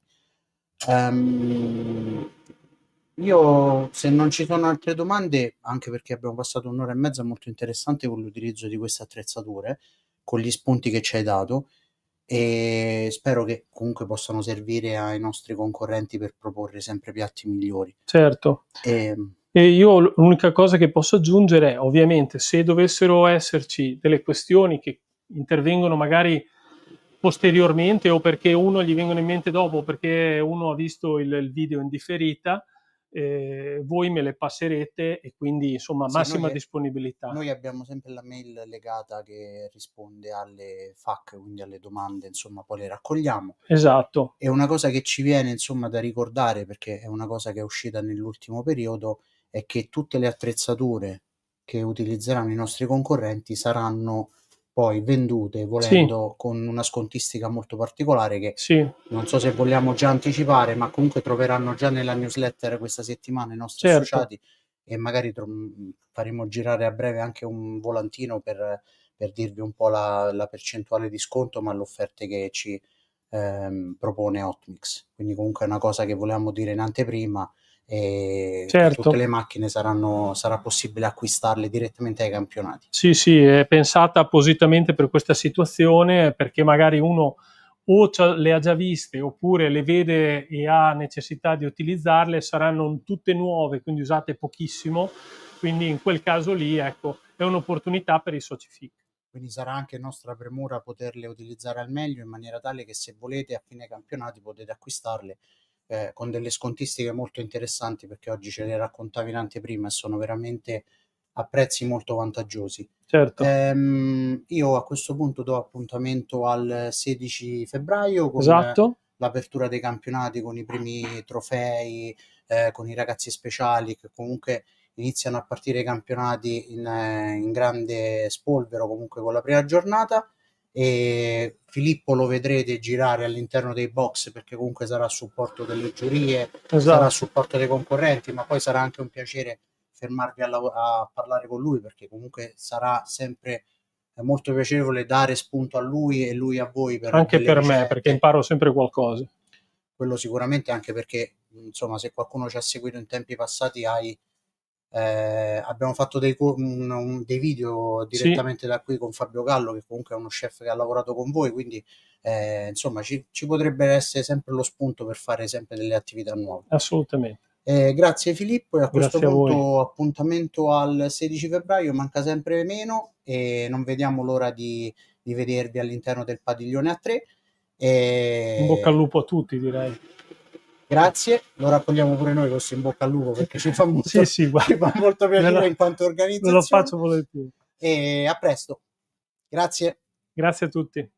Io, se non ci sono altre domande, anche perché abbiamo passato un'ora e mezza molto interessante con l'utilizzo di queste attrezzature, con gli spunti che ci hai dato, e spero che comunque possano servire ai nostri concorrenti per proporre sempre piatti migliori. Certo. E, E io l'unica cosa che posso aggiungere è, ovviamente, se dovessero esserci delle questioni che intervengono magari posteriormente o perché uno gli vengono in mente dopo o perché uno ha visto il video in differita, voi me le passerete e quindi insomma sì, massima disponibilità. noi abbiamo sempre la mail legata che risponde alle FAQ, quindi alle domande, insomma, poi le raccogliamo. Esatto. E una cosa che ci viene, insomma, da ricordare, perché è una cosa che è uscita nell'ultimo periodo, è che tutte le attrezzature che utilizzeranno i nostri concorrenti saranno poi vendute, volendo, con una scontistica molto particolare che Sì, non so se vogliamo già anticipare, ma comunque troveranno già nella newsletter questa settimana i nostri certo. associati, e magari faremo girare a breve anche un volantino per dirvi un po' la percentuale di sconto, ma le offerte che ci propone Hotmix. Quindi comunque è una cosa che volevamo dire in anteprima, e Certo. tutte le macchine sarà possibile acquistarle direttamente ai campionati. Sì, sì, è pensata appositamente per questa situazione, perché magari uno o le ha già viste oppure le vede e ha necessità di utilizzarle, saranno tutte nuove, quindi usate pochissimo, quindi in quel caso lì, ecco, è un'opportunità per i soci FIC. Quindi sarà anche nostra premura poterle utilizzare al meglio, in maniera tale che se volete a fine campionati potete acquistarle con delle scontistiche molto interessanti, perché oggi ce le raccontavi in anteprima e sono veramente a prezzi molto vantaggiosi. Certo. Io a questo punto do appuntamento al 16 febbraio con Esatto. l'apertura dei campionati, con i primi trofei, con i ragazzi speciali che comunque iniziano a partire i campionati in grande spolvero, comunque con la prima giornata. E Filippo lo vedrete girare all'interno dei box, perché comunque sarà a supporto delle giurie, sarà a supporto dei concorrenti, ma poi sarà anche un piacere fermarvi a parlare con lui, perché comunque sarà sempre molto piacevole dare spunto a lui e lui a voi per anche per vicende. me, perché imparo sempre qualcosa. Quello sicuramente, anche perché insomma, se qualcuno ci ha seguito in tempi passati, abbiamo fatto dei video direttamente da qui con Fabio Gallo, che comunque è uno chef che ha lavorato con voi, quindi insomma ci potrebbe essere sempre lo spunto per fare sempre delle attività nuove. Assolutamente. Grazie Filippo, e a questo Grazie a voi. punto appuntamento al 16 febbraio, manca sempre meno, e non vediamo l'ora di vedervi all'interno del padiglione A3. In bocca al lupo a tutti, direi. Grazie, lo raccogliamo pure noi questo in bocca al lupo, perché ci fa molto, Sì, ci fa molto piacere in quanto organizzazione. Ve lo faccio volentieri. E a presto. Grazie. Grazie a tutti.